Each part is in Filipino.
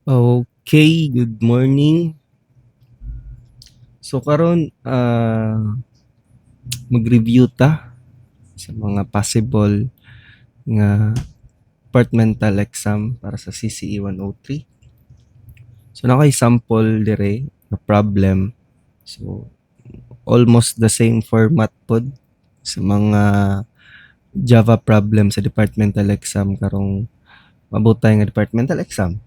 Okay, good morning. So karon mag-review ta sa mga possible nga departmental exam para sa CCE 103. So nakay sample dire nga problem. So almost the same format pod sa mga Java problem sa departmental exam karong mabutay nga departmental exam.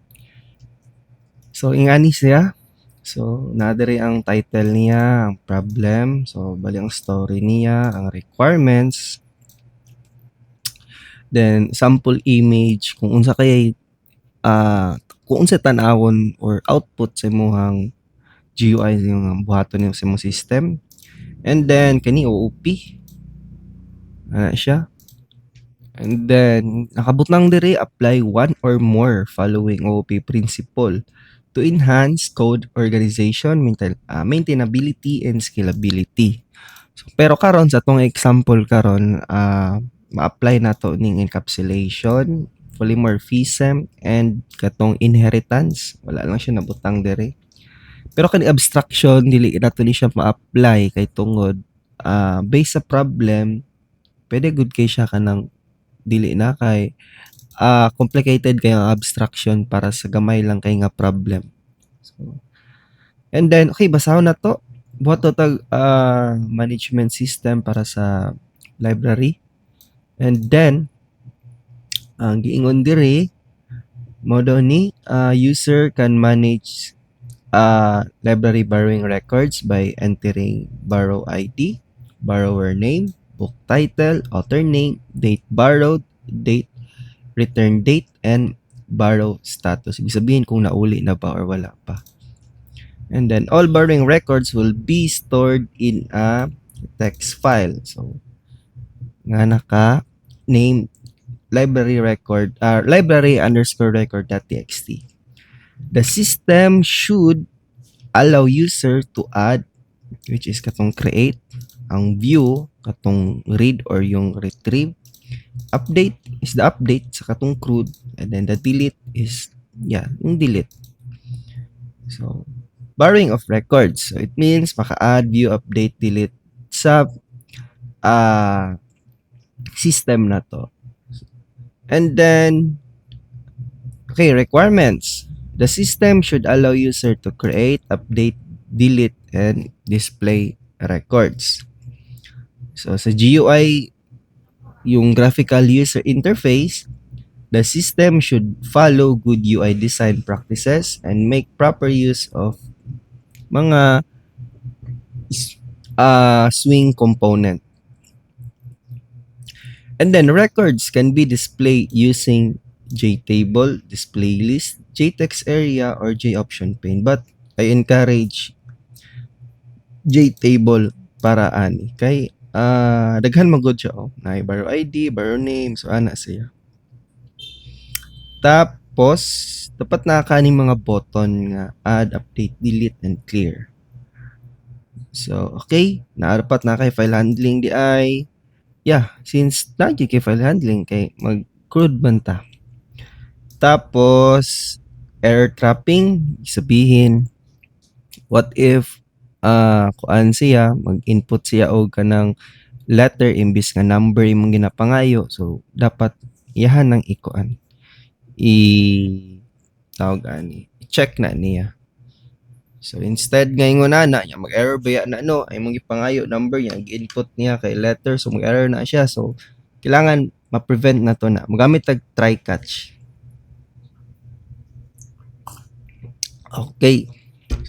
So ingani siya. So nadiri ang title niya, ang problem. So bali ang story niya, ang requirements, then sample image kung unsa kay kung unsa tan-awon or output sa imong GUI yung buhaton niyo sa imong system. And then kani OOP ana siya. And then nakabutang diri apply one or more following OOP principle to enhance code organization, maintainability and scalability. So, pero karon sa tong example karon ma-apply nato ning encapsulation, polymorphism and katong inheritance. Wala lang siya nabutang dire. Pero kani abstraction dili nato ni siya ma-apply kay tungod based sa problem pwede good kay siya kanang dili na kay complicated kay ang abstraction para sa gamay lang kay nga problem. So, and then okay basahon na to. Buhat to tag management system para sa library. And then ang giingon diri mao daw ni user can manage library borrowing records by entering borrow ID, borrower name, book title, author name, date borrowed, date, return date, and borrow status. Ibig sabihin kung nauli na ba or wala pa. And then all borrowing records will be stored in a text file. So, nga naka name library record library underscore record.txt. The system should allow user to add, which is katong create, ang view katong read or yung retrieve, update is the update sa katong CRUD, and then the delete is yung delete. So borrowing of records, so it means maka-add, view, update, delete sa system na to. And then okay, requirements. The system should allow user to create, update, delete, and display records. So sa GUI, yung graphical user interface, the system should follow good UI design practices and make proper use of mga swing component. And then records can be displayed using JTable, display list, JText area, or JOption pane. But I encourage JTable para ani. Kay daghan magod siya. Na borrow ID, borrow name, so ana siya. Tapos, dapat na kaning mga button nga add, update, delete, and clear. So, okay. Dapat na kay file handling di ay. Yeah, since lagi kay file handling kay mag-CRUD man ta. Tapos, error trapping, sabihin, what if kuan siya, mag-input siya og kanang letter imbis nga number imong ginapangayo. So, dapat iyahan ng ikuan. Tawag ani, i-check na niya. So instead ngayon na mag-error ba na no ay mong ipangayo number niya gi-input niya kay letter so mag-error na siya. So kailangan ma-prevent na to na magamit tag try catch. Okay.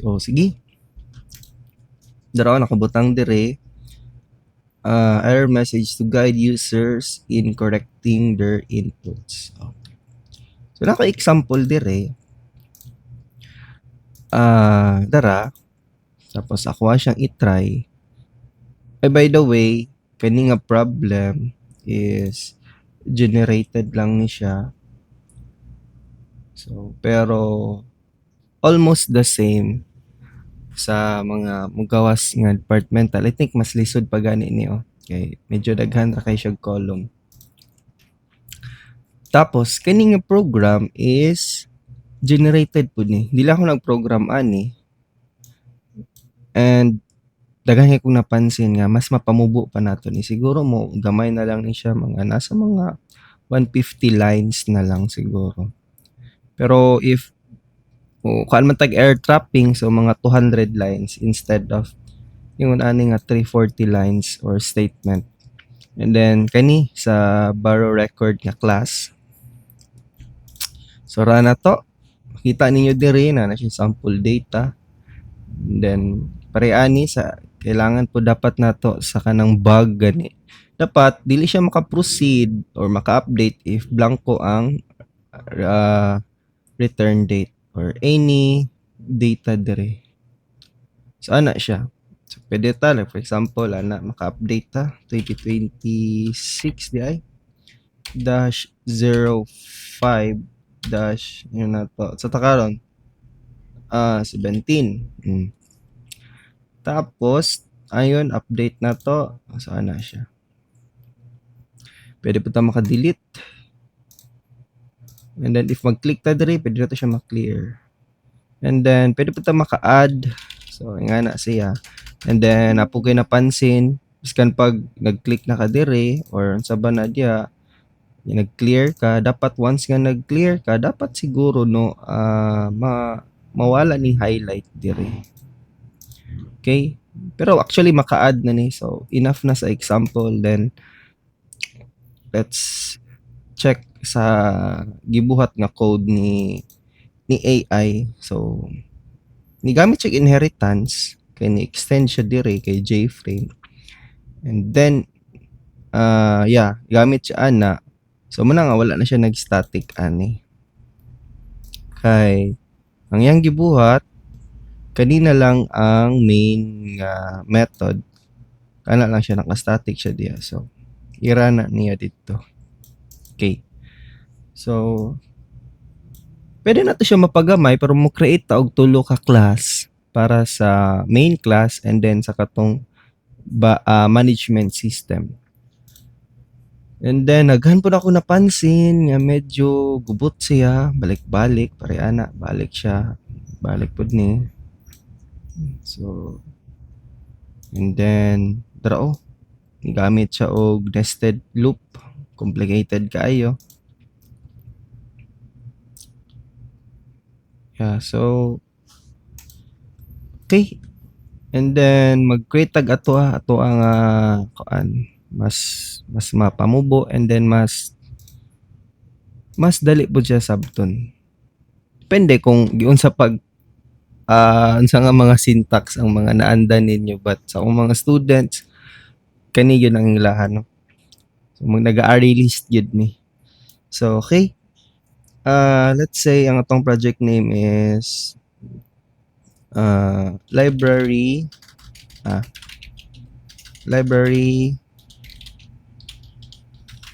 So sige. Daraw nakabutang dire error message to guide users in correcting their inputs. Okay. So naka example dire dara tapos ako siyang i-try. By the way, kani nga problem is generated lang ni siya. So, pero almost the same sa mga mugawas nga departmental. I think mas lisod pa gani niyo. Okay, medyo daghan ra kay siya column. Tapos kani nga program is generated pud ni. Dili ako nag-program ani. And daghan kay kong napansin nga mas mapamubo pa nato ni. Siguro mo gamay na lang ni siya mga nasa mga 150 lines na lang siguro. Pero if kuan man tag air trapping so mga 200 lines instead of yung ani nga 340 lines or statement. And then kani sa borrow record nga class. So ra na to. Kita ninyo diri na siya sample data. And then pareani sa kailangan po dapat nato sa kanang bug gani. Dapat dili siya maka-proceed or maka-update if blanco ang return date or any data dire. So ana siya. So pwede ta like for example ana maka-update ta 2026 di ay -05 yun na to. So takaron 17. Tapos ayon update na to. So ana siya. Pwede po ta maka-delete. And then if mag-click ta diri, pwede na to siya ma-clear. And then pwede po ta maka-add. So nga na siya. And then apo kay napansin, biskan pag nag-click na ka diri or sa ba na diya, nag-clear ka, dapat once nga nag-clear ka, dapat siguro no mawala ni highlight diri. Okay? Pero actually maka-add na ni. So enough na sa example. Then let's check sa gibuhat nga code ni AI. So ni gamit siya inheritance kay ni extend siya dire kay JFrame. And then gamit siya ana. So muna nga wala na siya nag-static ani. Kay ang yang gibuhat kanina lang ang main method. Kana lang siya naka-static siya diya. So ira na niya dito. Okay. So pwede na to siya mapagamay pero mo create ta og tulo ka class para sa main class and then sa katong management system. And then naghan po na ako napansin nga medyo gubot siya, balik-balik, pare ana, balik siya. Balik pud ni. So and then gamit siya og nested loop, complicated kaayo. Yeah, so okay. And then mag-create tag ato ang kuan mas mapamubo and then mas dali po siya sabton. Depende kung giun sa pag unsa nga mga syntax ang mga naandan ninyo, but sa akong mga students kani yun ang ilahan no. So naga-array list yun ni. So okay. Let's say ang atong project name is library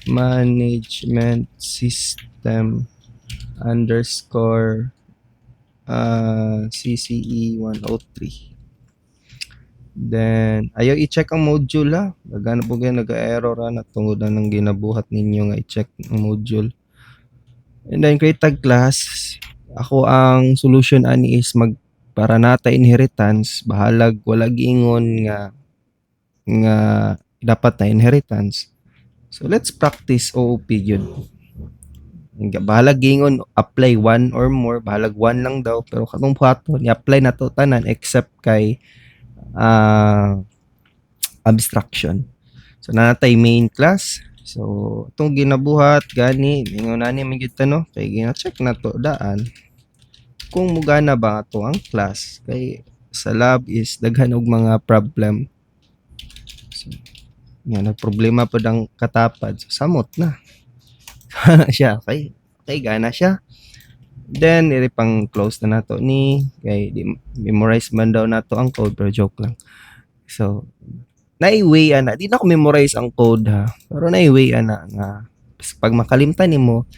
management system underscore CCE 103. Then ayaw i-check ang module ha. Nagano po kayo nag-error na tungod na ng ginabuhat ninyo nga i-check ang module. And then create tag class. Ako ang solution ani is para nata inheritance bahalag wala giingon nga dapat na inheritance. So let's practice OOP yun. Bahalag giingon apply one or more, bahalag one lang daw pero katong buhaton i-apply na to tanan except kay abstraction. So natay main class. So itong ginabuhat gani ingon ani man gyud no kay gina-check na to daan kung mugana ba ato ang class kay sa lab is daghan og mga problem. So nagproblema pud ang katapad. So samot na. Siya kay gana siya. Then iri pang close na nato ni kay memorize man daw nato ang code pero joke lang. So naiway ana, di na ko memorize ang code ha. Pero naiway ana nga pag makalimtan nimo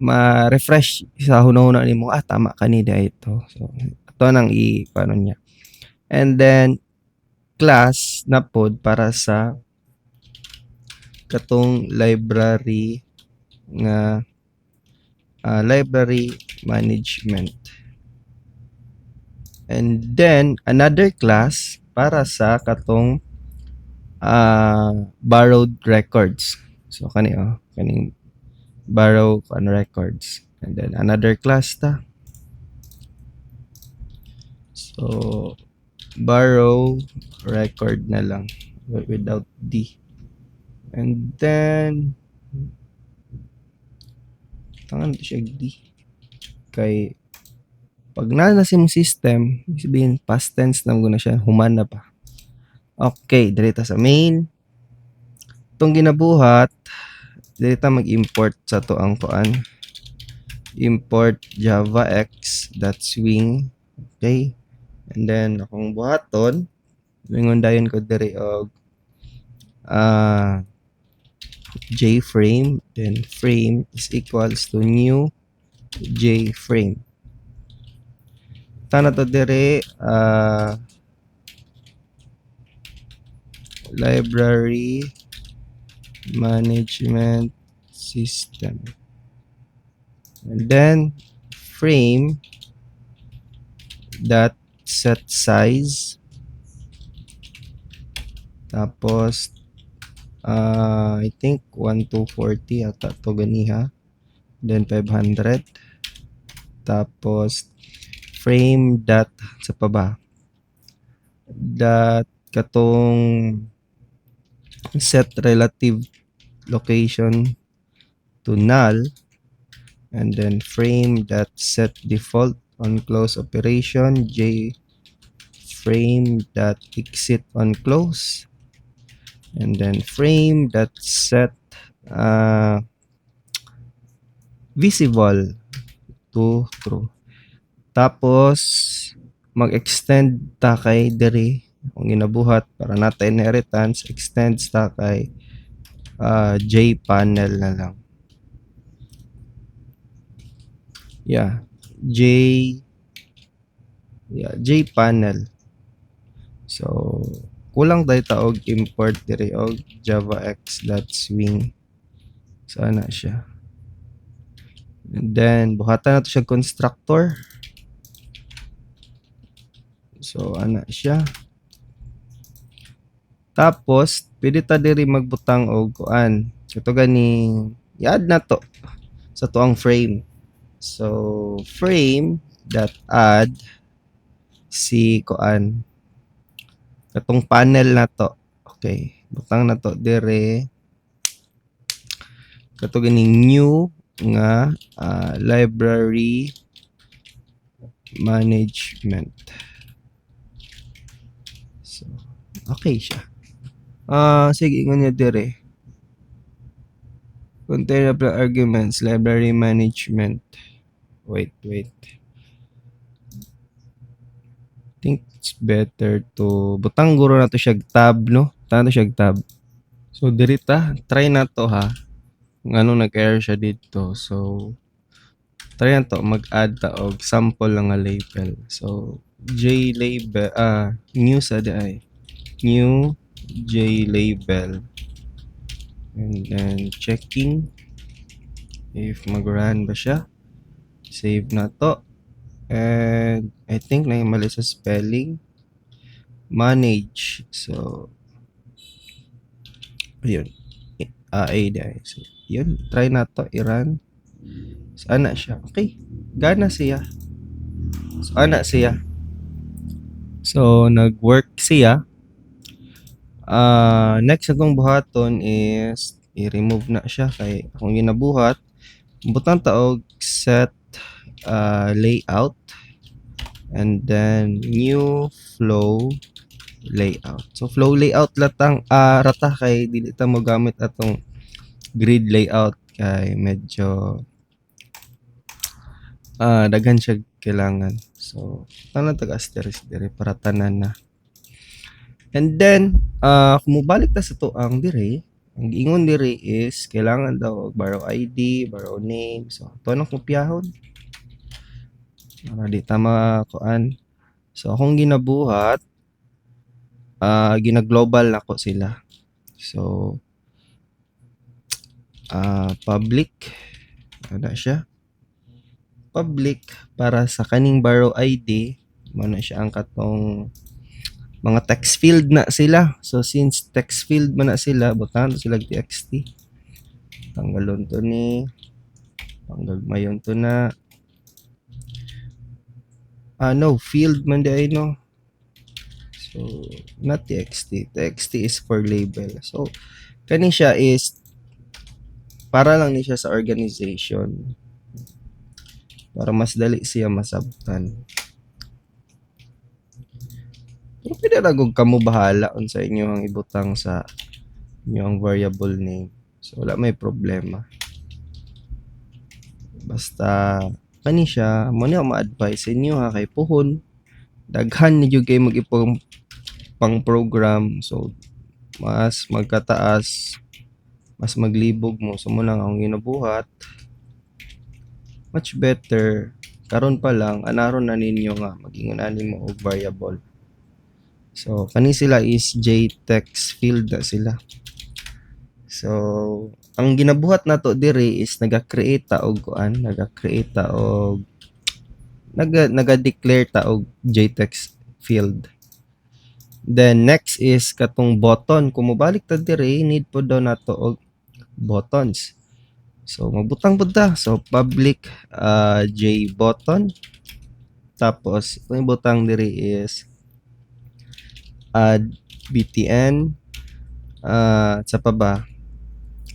ma-refresh sa hunahuna nimo tama kanida ito. So ato nang paano niya. And then class na pod para sa katong library nga library management. And then another class para sa katong borrowed records. So kaning borrow records. And then another class ta. So borrow record na lang without D. And then tangan to siya D. Kay pag na si mong system, sabihin past tense na muna siya, human na pa. Okay, direta sa main. Itong ginabuhat, direta mag-import sa to ang kuan. Import javax.swing. Okay. And then akong buhaton, lingon dayon ko diri og jframe, then frame is equals to new jframe. Tana to dire library management system. And then frame dot set size. Tapos I think 1240 ata to ganiha. Then 500. Tapos frame dot sa paba. Dot katong set relative location to null, and then frame dot set default on close operation j frame dot exit on close, and then frame dot set visible to true. Tapos mag-extend ta kay diri kung ginabuhat para nata inheritance, extends ta kay jpanel na lang. Yeah, jpanel. So kulang tayo taog import diri og javax.swing. So ana siya. And then buhatan nato siya constructor. So ana siya. Tapos pwede ta diri magbutang og kuan. So to gani i-add na to sa tuang frame. So frame dot add si kuan katong panel na to. Okay, butang na to dire kato ganing new nga library management. So okay siya. Sige ingon niya dire. Containable arguments, library management. Wait. Think it's better to butang guro na to siya tab, no? Butang to siya tab. So diri ta, try na to ha. Kung ano nag-error siya dito. So try na to mag-add ta og sample lang nga label. So JLabel new sa di ay. New JLabel. And then checking if mag-run ba siya. Save na to. And I think na mali sa spelling. Manage. So ayun. A dahil. So, yun. Try na to. I-run. So, ana siya. Okay. Gana siya. So, ana siya. So, nag-work siya. Next atong buhaton is i-remove na siya kay akong ginabuhat butang taog set layout and then new flow layout. So flow layout latang rata kay dili ta mo gamit atong grid layout kay medyo daghan siya kailangan. So tanan tag asterisk dire para tanan na. And then, kung mubalik ta sa to ang dire, ang giingon dire is kailangan daw borrow ID, borrow name. So, to nang kopyahon. Para di ta makuan. So, akong ginabuhat, gina-global nako sila. So, public. Ano siya? public para sa kaning borrow ID mo na siya ang katong mga text field na sila. So since text field man na sila, butang sila txt. Tanggalon to ni panggagmayon to na no field man di ay no. So not txt is for label. So kani siya is para lang ni siya sa organization para mas dali siya masabtan. Pero pwede na kung kamo bahala sa inyo ang ibutang sa inyong variable name. So wala may problema. Basta kani siya, mo na ma-advise inyo ha kay puhon. Daghan ni jud kay mag-ipong pang program. So mas magkataas, mas maglibog mo. So mo lang ang ginabuhat. Much better karon pa lang anaron na ninyo nga mag-ingon mo og variable. So kani sila is jtext field na sila. So ang ginabuhat nato diri is naga-create ta og kuan, naga-create ta og naga-declare ta og jtext field. Then next is katong button. Kung mobalik ta diri, need po daw nato og buttons. So magbutang pud ta. So public j button. Tapos ang butang diri is add btn sa pa ba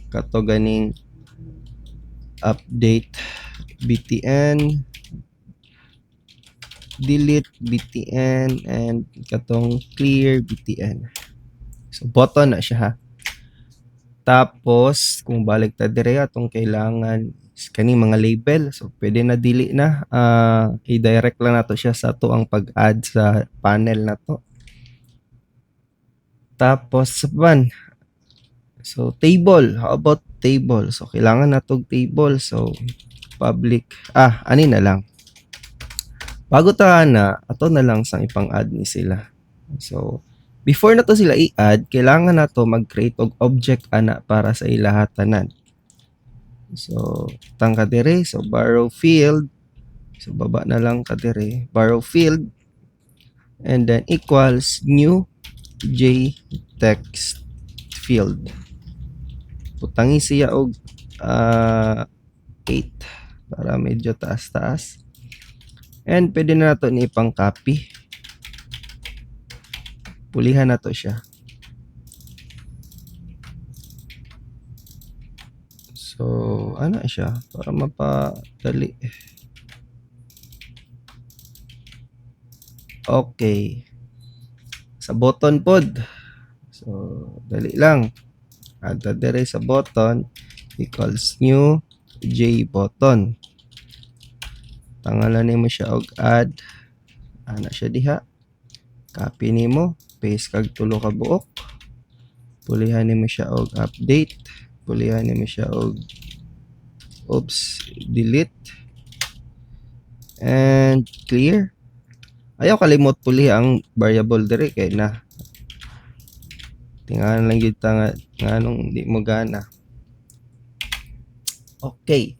kato ganing update btn, delete btn, and katong clear btn. So button na siya ha. Tapos kung balik ta dire atong kailangan kani mga label. So pwede na dili na i-direct lang nato siya sa to ang pag-add sa panel na to. Tapos ban. So table, how about table? So kailangan nato table. So public ani na lang. Bago ta na ato na lang sang ipang-add ni sila. So before na to sila i-add, kailangan na to mag-create og object ana para sa ilahatanan. So tang kadire, so borrow field. So baba na lang kadire, borrow field, and then equals new j text field. Putangi siya og 8 para medyo taas-taas. And pwede na nato ni ipang copy. Pulihan na to siya. So, ano siya? Para mapadali. Okay. Sa button pod. So, dali lang. Add dire sa button equals new j button. Tangalan nimo siya og add. Ana siya diha. Copy nimo, paste kag tulo ka buok. Pulihan nimo siya og update. Pulihan nimo siya og delete and clear. Ayaw kalimot puli ang variable dire kay na tingalan lang gyud ta nga nung di mo gana. Okay.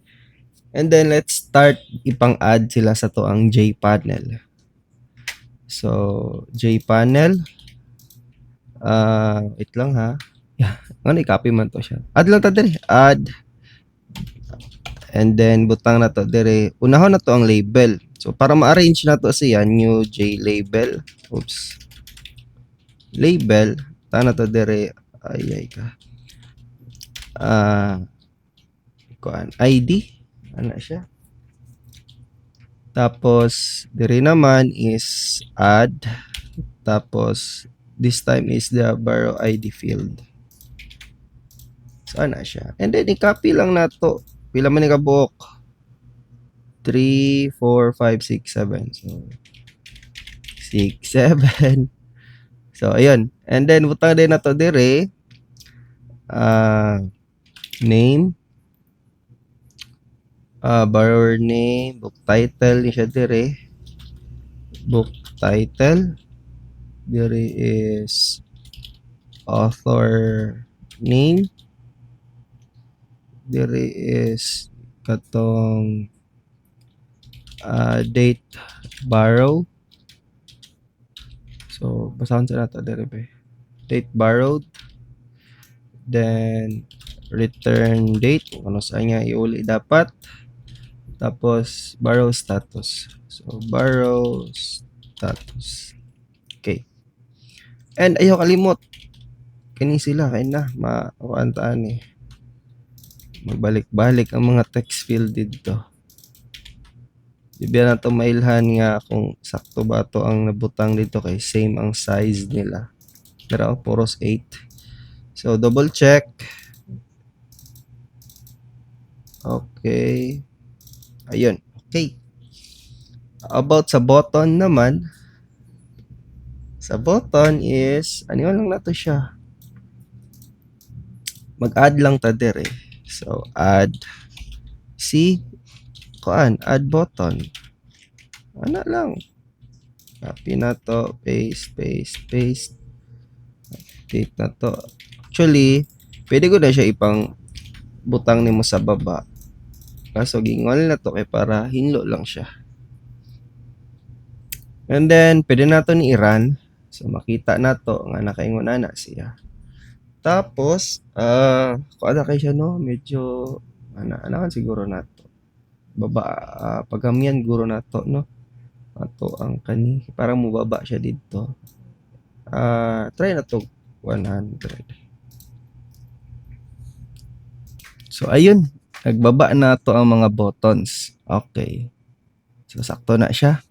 And then let's start ipang-add sila sa to ang jpanel. So jpanel wait lang ha. Yeah, ano i-copy man to siya. Add lang ta dire, add. And then butang na to dire, unahon na to ang label. So para ma-arrange na to siya, new j label. Label, ta na to dire, ay ka. Kuan ID, ano siya? Tapos dire naman is add. Tapos this time is the borrow ID field. So ana siya. And then i-copy lang nato. Pila man ni kabuok? 3, 4, 5, 6, 7. So 6, 7. So ayun. And then butang din nato dire name, borrower name, book title ni siya dire. Book title. Dire is author name. Dire is katong date borrow. So basahan sa nato dere be. Date borrowed, then return date kung ano saan nga iuli dapat, tapos borrow status. So borrow status. Okay. And ayaw kalimot kini sila kay na makuantaan eh. Magbalik-balik ang mga text field dito. Bibigyan na to mailhan nga kung sakto ba to ang nabutang dito kay same ang size nila. Pero puros 8. So double check. Okay. Ayun. Okay. About sa button naman, sa button is ano lang na to siya. Mag-add lang ta dire. So add add button. Ano lang. Copy na to, paste. Update na to. Actually, pwede ko na siya ipang butang nimo sa baba. Kaso gingol na to kay para hinlo lang siya. And then, pwede na to ni i-run. So, makita na to nga nakaingon na siya. Tapos, kung ano kayo siya, no? Medyo, kan siguro na to. Pagamian guro na to, no? Ato ang kani. Parang mubaba siya dito. Try na to 100. So, ayun. Nagbaba na to ang mga buttons. Okay. So, sakto na siya.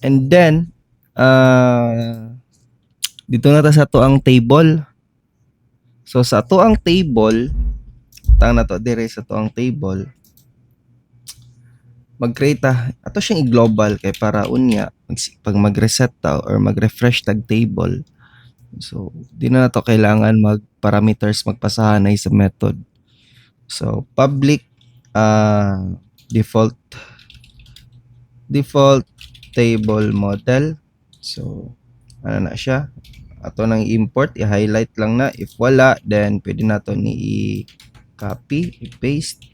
And then, dito na ta sa to ang table. So, sa to ang table, tang na to dire sa to ang table, mag-create ta. Ato siyang i-global kay para unya, pag mag-reset ta or mag-refresh tag table. So, di na to kailangan mag-parameters magpasahanay sa method. So, public default table model. So, ano na siya? Ato nang import, i-highlight lang na. If wala, then pwede na to ni i-copy, i-paste.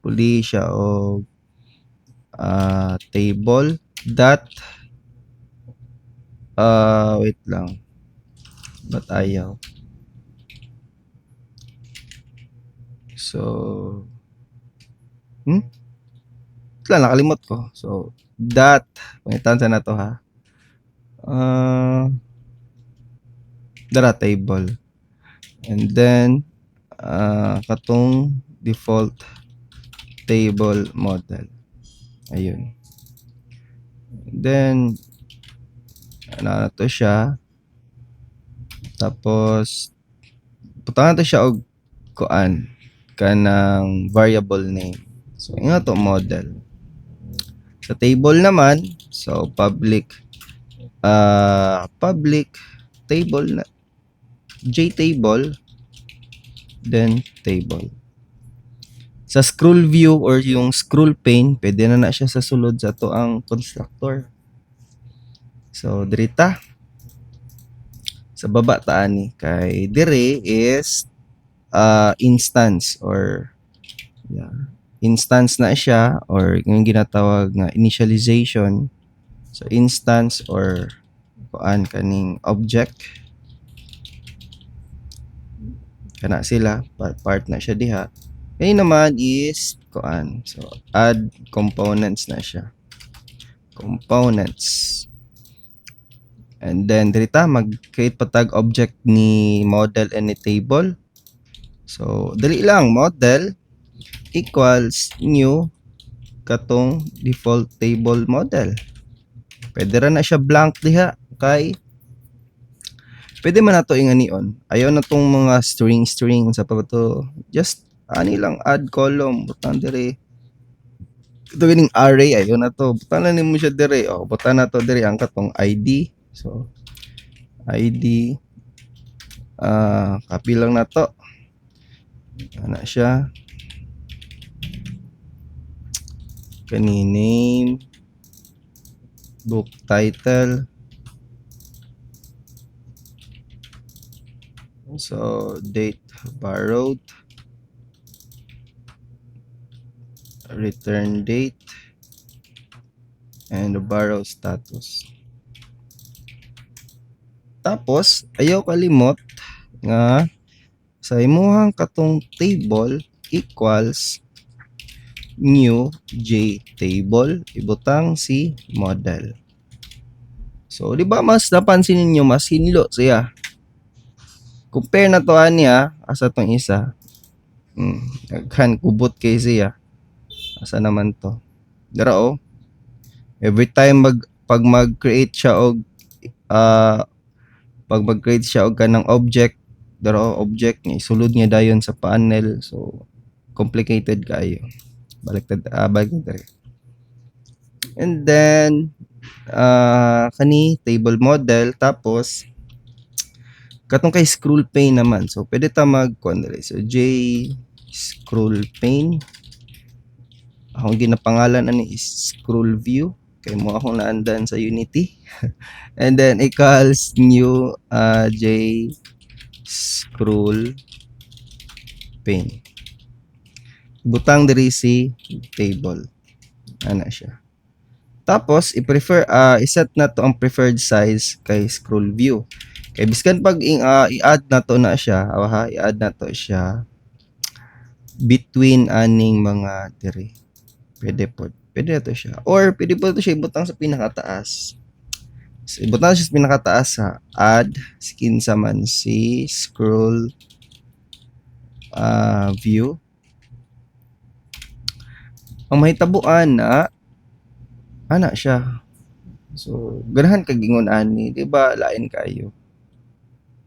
Puli siya o table dot wait lang. Ba't ayaw? So, nakalimot ko. So, dot, pangitan sa na to ha. Dara table. And then, katong default table model. Ayun. Then, ano na to siya. Tapos, putangan to siya og kuan kanang variable name. So, nga to model. Sa table naman, so public table na JTable, then table. Sa scroll view or yung scroll pane, pwede na siya sa sulod sa to ang constructor. So, dirita. Sa baba taan ni kay dire is instance or instance na siya or yung ginatawag nga initialization. So, instance or kuan kaning object. Kana sila, part na siya diha. Ngayon naman is kuan. So, add components na siya. Components. And then, dirita, mag-create pa tag object ni model and ni table. So, dali lang, model equals new katong default table model. Pwede ra na siya blank diha kay pwede man nato inganion. Ayaw na tong mga string sa pa to. Just ani lang add column butang dire. Ito gining array ayaw na to. Butang na nimo siya dire. Oh, butang na to dire ang katong ID. So ID copy lang na to. Ana siya. Kani name, book title. So, date borrowed, return date, and the borrow status. Tapos ayaw kalimot nga sa imuhang katong table equals new J table ibutang si model. So di ba mas napansin ninyo mas hinlo siya. Compare na to niya asa tong isa. Kan kubot kay siya. Asa naman to? Dara oh. Every time pag mag-create siya og pag mag-create siya og kanang object, dara object ni sulod niya dayon sa panel. So complicated kayo. Baliktad baliktad. And then kani table model tapos katong kay scroll pane naman. So pwede ta mag-kuan diri. So J scroll pane. Akong ginapangalan ani is scroll view kay mo akong naandan sa Unity. And then equals new J scroll pane. Butang diri si table. Ana siya. Tapos i-prefer iset na to ang preferred size kay scroll view. Kay biskan pag i-add na to na siya, i-add na to siya between aning mga diri. Pwede na to siya. Or pwede po to siya ibutang sa pinakataas. So ibutang siya sa pinakataas sa add skin sa man si scroll view. Ang mahitabuan na ana siya. So ganahan kag ingon ani, di ba? Lain kayo.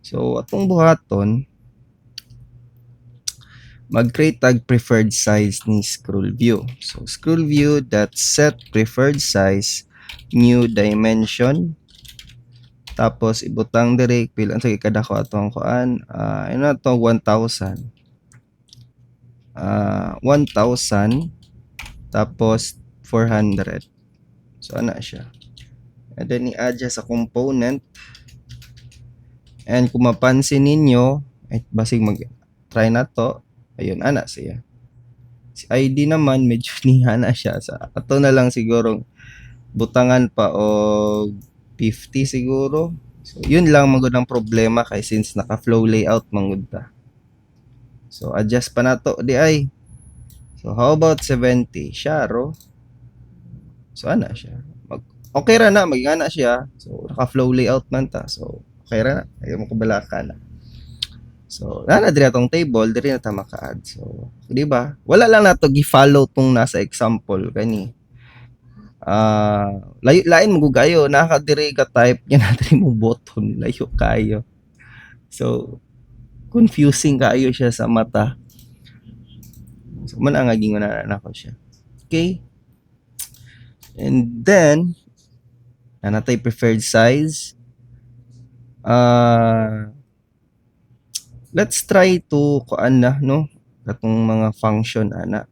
So atong buhaton mag-create tag preferred size ni scroll view. So scroll view dot set preferred size new dimension. Tapos ibutang diri pila sa kada ko atong kuan. Ino to 1000. 1000 tapos 400. So ana siya. And then i-add siya sa component. And kung mapansin ninyo, basig mag-try na to. Ayun, ana siya. Si ID naman, medyo niya na siya. Sa ato na lang siguro butangan pa o 50 siguro. So, yun lang magud ang problema kay since naka-flow layout mangud ta. So, adjust pa na to di ay. So, how about 70? Siya, ro. So, ana siya. Okay ra na, maging ana siya. So, naka-flow layout man ta. So, okay ra na. Ayaw mo kabalaka na. So, na diri atong table, diri na ta maka-add. So, di ba? Wala lang nato gi-follow tong nasa example kani. Lain mo gugayo, nakadiri ka type nya na diri mo button, layo kayo. So, confusing kayo siya sa mata. So, man ang aging na ko siya. Okay? And then, natay preferred size. Let's try to kuan na no katong mga function ana.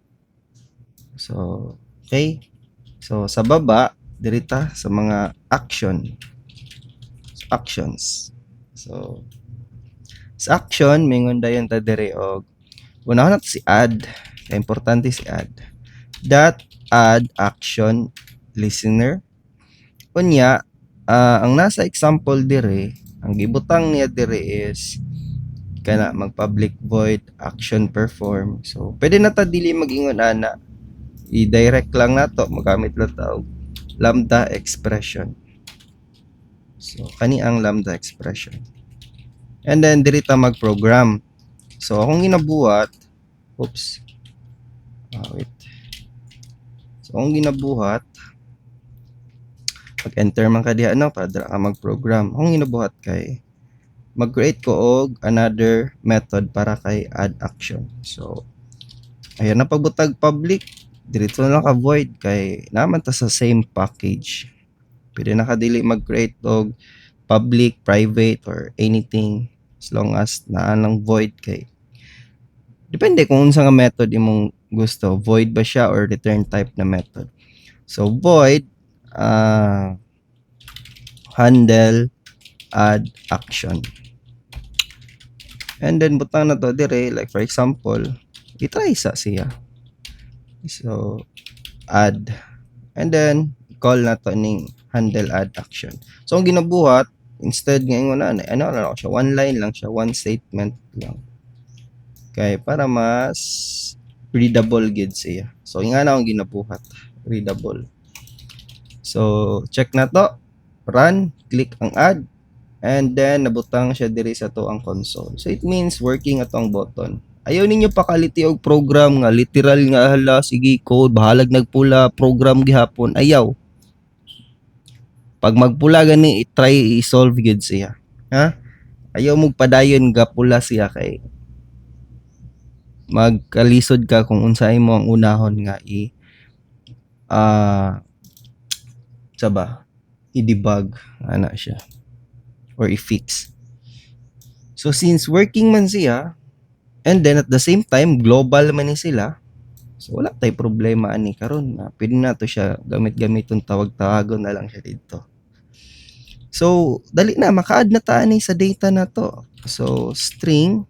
So okay, so sa baba dirita sa mga actions. So sa action mingon dayon ta diri og unahon nato si add. Kaya importante si add dot add action listener. Unya ang nasa example dire ang gibutang niya dire is kana mag-public void action perform. So pwede na ta dili mag-ingon ana, i-direct lang nato magamit lang ta og lambda expression. So kani ang lambda expression. And then diri ta mag-program. So akong ginabuhat, wait. So akong ginabuhat, pag-enter man ka diha para ka mag-program. Akong ginabuhat kay mag-create ko og another method para kay add action. So ayan na pagbutag public, dirito na ka void kay naman ta sa same package. Pwede na ka dili mag-create og public, private or anything as long as naa nang void kay depende kung unsa nga method imong gusto, void ba siya or return type na method. So void handle add action. And then butang na to dire like for example, i-try sa siya. So add and then call na to ning handle add action. So ang ginabuhat, instead ngayon na ano lang siya, one line lang siya, one statement lang. Kay para mas readable gid siya. So nga na akong ginabuhat, readable. So check na to, run, click ang add, and then nabutang siya diri sa to ang console. So it means working atong button. Ayaw ninyo pakaliti og program nga literal nga hala sige code bahalag nagpula program gihapon, ayaw. Pag magpula gani i-try i-solve gid siya. Ha? Ayaw mo padayon ga pula siya kay magkalisod ka kung unsay mo ang unahon nga saba i-debug ana siya or i-fix. So since working man siya and then at the same time global man ni sila, so wala tay problema ani karon na pwede na to siya gamit-gamiton tawag-tawagon na lang siya dito. So dali na maka-add na ta ani sa data na to. So string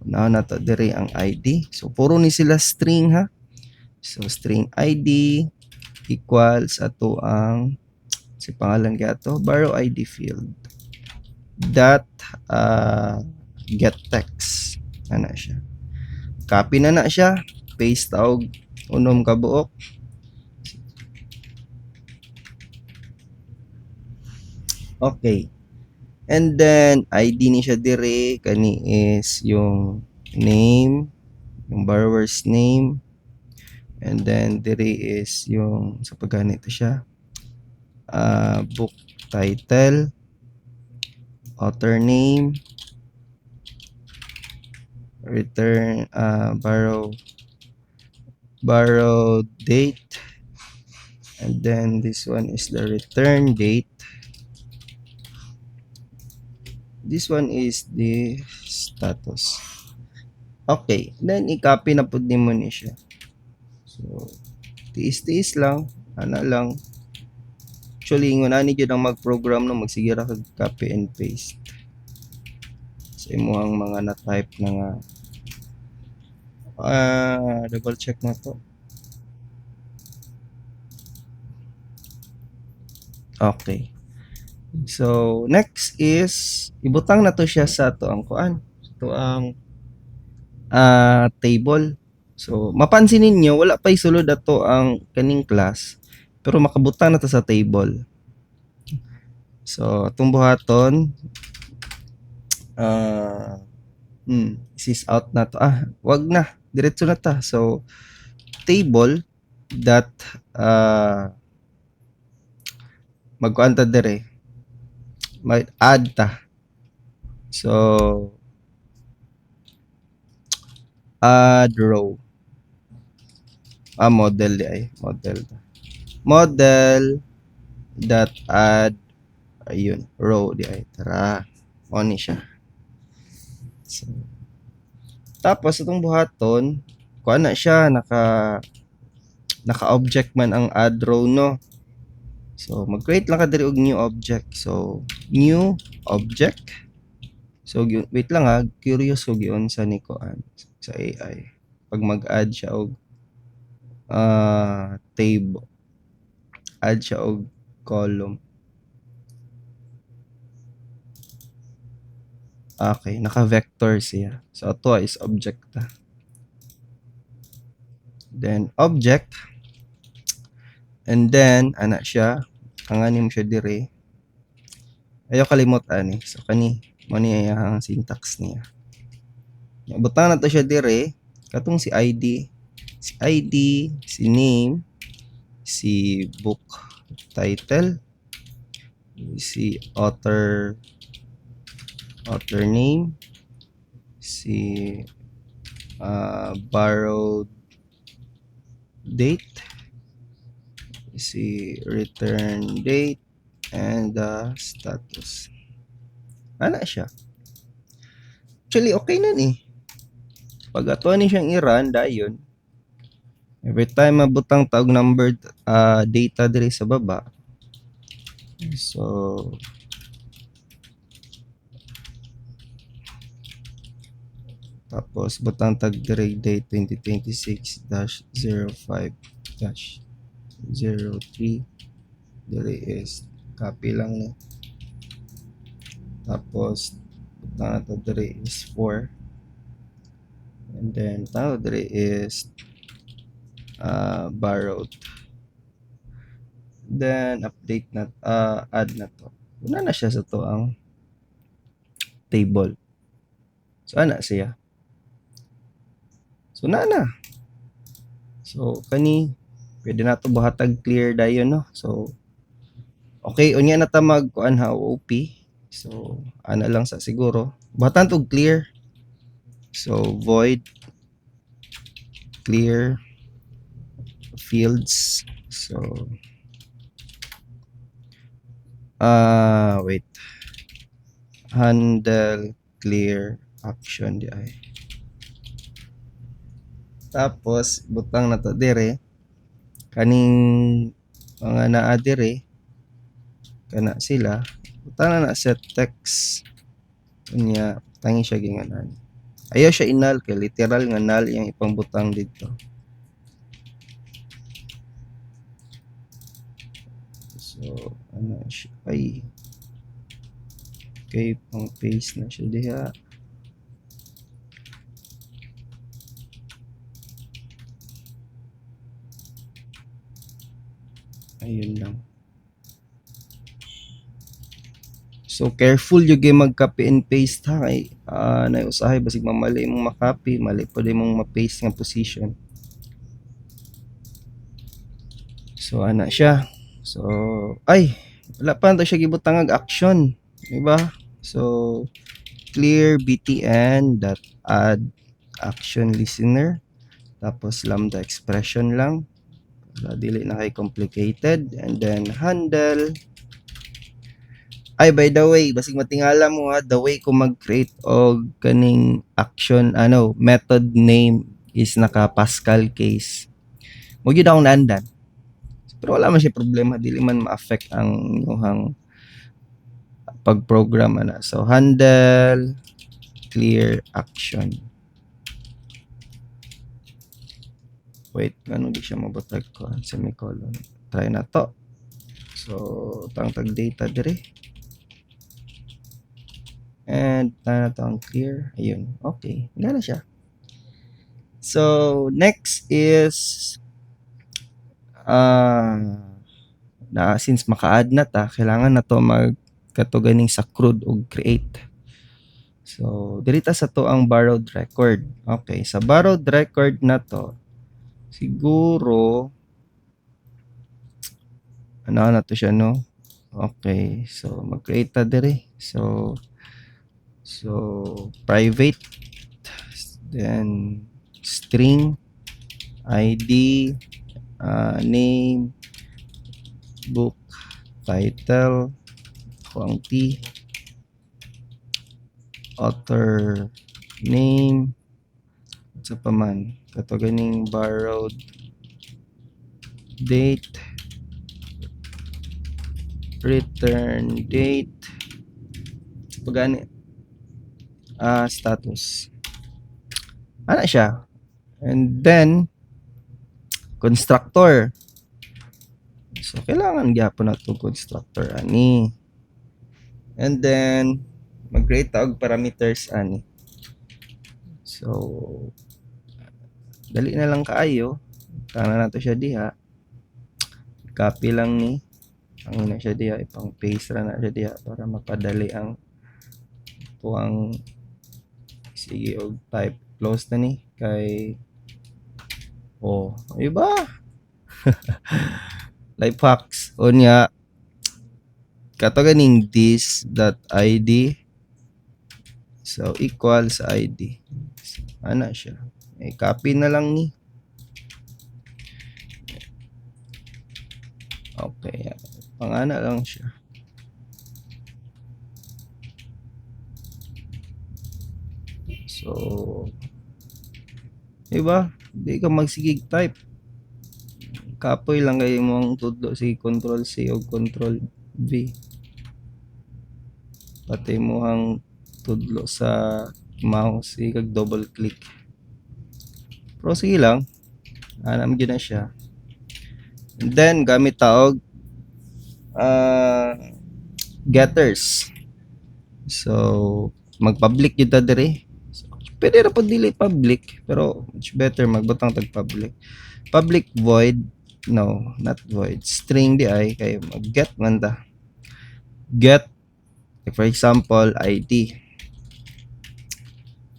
na to dire ang ID. So puro ni sila string ha. So string ID equals ato ang si pangalan gato borrow ID field dot get text ana siya. Copy na siya, paste og unom ka buok. Okay. And then ID ni siya dire kani is yung name, yung borrower's name. And then dire is yung sa pagganito siya. Book title, author name, return borrow date, and then this one is the return date. This one is the status. Okay, then i-copy na pud nimo ni siya. So tiis-tiis lang, ana lang. Actually, ingon ani gyud ang mag-program no, magsige ra kag copy and paste. Sa imong mga na-type na nga double check na to. Okay. So next is ibutang na to siya sa to ang kuan. To ang table. So mapansin ninyo wala pa isulod ato ang kaning class pero makabutang na to sa table. So atong buhaton is out na to. Wag na. Diretso na ta. So table that magkuan ta dire. May add ta. So add row. Model di ay. Model dot add ayun, row di ay. Tara. On ni siya. So, tapos itong buhaton, kuan na siya naka-object man ang add row no. So mag-create lang ka diri og new object. So new object. So wait lang ha, curious ko giun sa ni kuan sa AI. Pag mag-add siya og table, add siya og column. Okay, naka-vector siya. So ato is object ta. Then object, and then ana siya kanganim siya dire. Ayaw kalimot ani. So kani mo ni ang syntax niya. Butang na to siya dire katong si ID, si name, si book title, si author name, si borrowed date, si return date, and status. Ana siya. Actually, okay na ni. Pag ato ni siyang i-run, dayon. Every time mabutang taog numbered data diri sa baba. So, tapos butang tag diri date 2026-05-03 Dili is copy lang ni. Tapos butang na to dili is 4. And then tao dili is borrowed. Then update na add na to. Una na siya sa to ang table. So ana siya. So na. So kani pwede na to buhatag clear dayon no. So okay, unya na ta magkuan ha OP. So ana lang sa siguro. Buhatan to clear. So void clear fields. So wait. Handle clear action di ay. Tapos butang na to dire kaning mga naa dire kana sila butang na set text unya tangi siya ginganan. Ayaw siya inal kay literal nga null yang ipangbutang dito. So ano siya ay okay pang paste na siya diha. Ayun lang. So careful yung mag-copy and paste ha kay naiusahay basig mamali mong makopy, mali pa din mong ma-paste nga position. So ana siya. So ay wala pa to siya gibutang ang action, di ba? So clear btn dot add action listener tapos lambda expression lang. Dili na kay complicated and then handle. Ay, by the way, basig matingala mo ha, the way ko mag-create og kaning action, method name is naka Pascal case. Mo gyud akong naandan. Pero wala man siya problema, dili man ma-affect ang inyong pag-program ana. So handle clear action. Wait, ano di siya mabutag ko semicolon. Try na to. So tangtag data dire. And na to ang clear. Ayun. Okay. Wala na siya. So next is since maka-add na ta, kailangan na to magkatuganing sa CRUD o create. So dirita sa to ang borrowed record. Okay, sa borrowed record na to siguro ano na to siya no. Okay, so mag-create ta dire. So private then string id name book title quantity author name sa paman kato ganing borrowed date return date pagani status ana siya and then constructor. So kailangan gyapon na to constructor ani. And then mag-create og parameters ani. So dali na lang kaayo. Tana nato siya diha. Copy lang ni. Ang ina siya diha ipang paste ra na siya diha para mapadali ang tuang sige og type close na ni kay iba. Life hacks unya kato ganing this.id so equals id ana siya copy na lang ni okay pangana lang siya so diba di ka magsigig type kapoy lang kayo mong tudlo si control C o control V pati mo ang tudlo sa mouse kag double click pero sige lang anam gyud na siya and then gamit taog uh, getters. So mag-public yun ta diri. So, pwede ra pud dili public, pero much better magbutang tag public. Public void, no, not void. String di ay kay mag-get man ta. Get, for example, ID.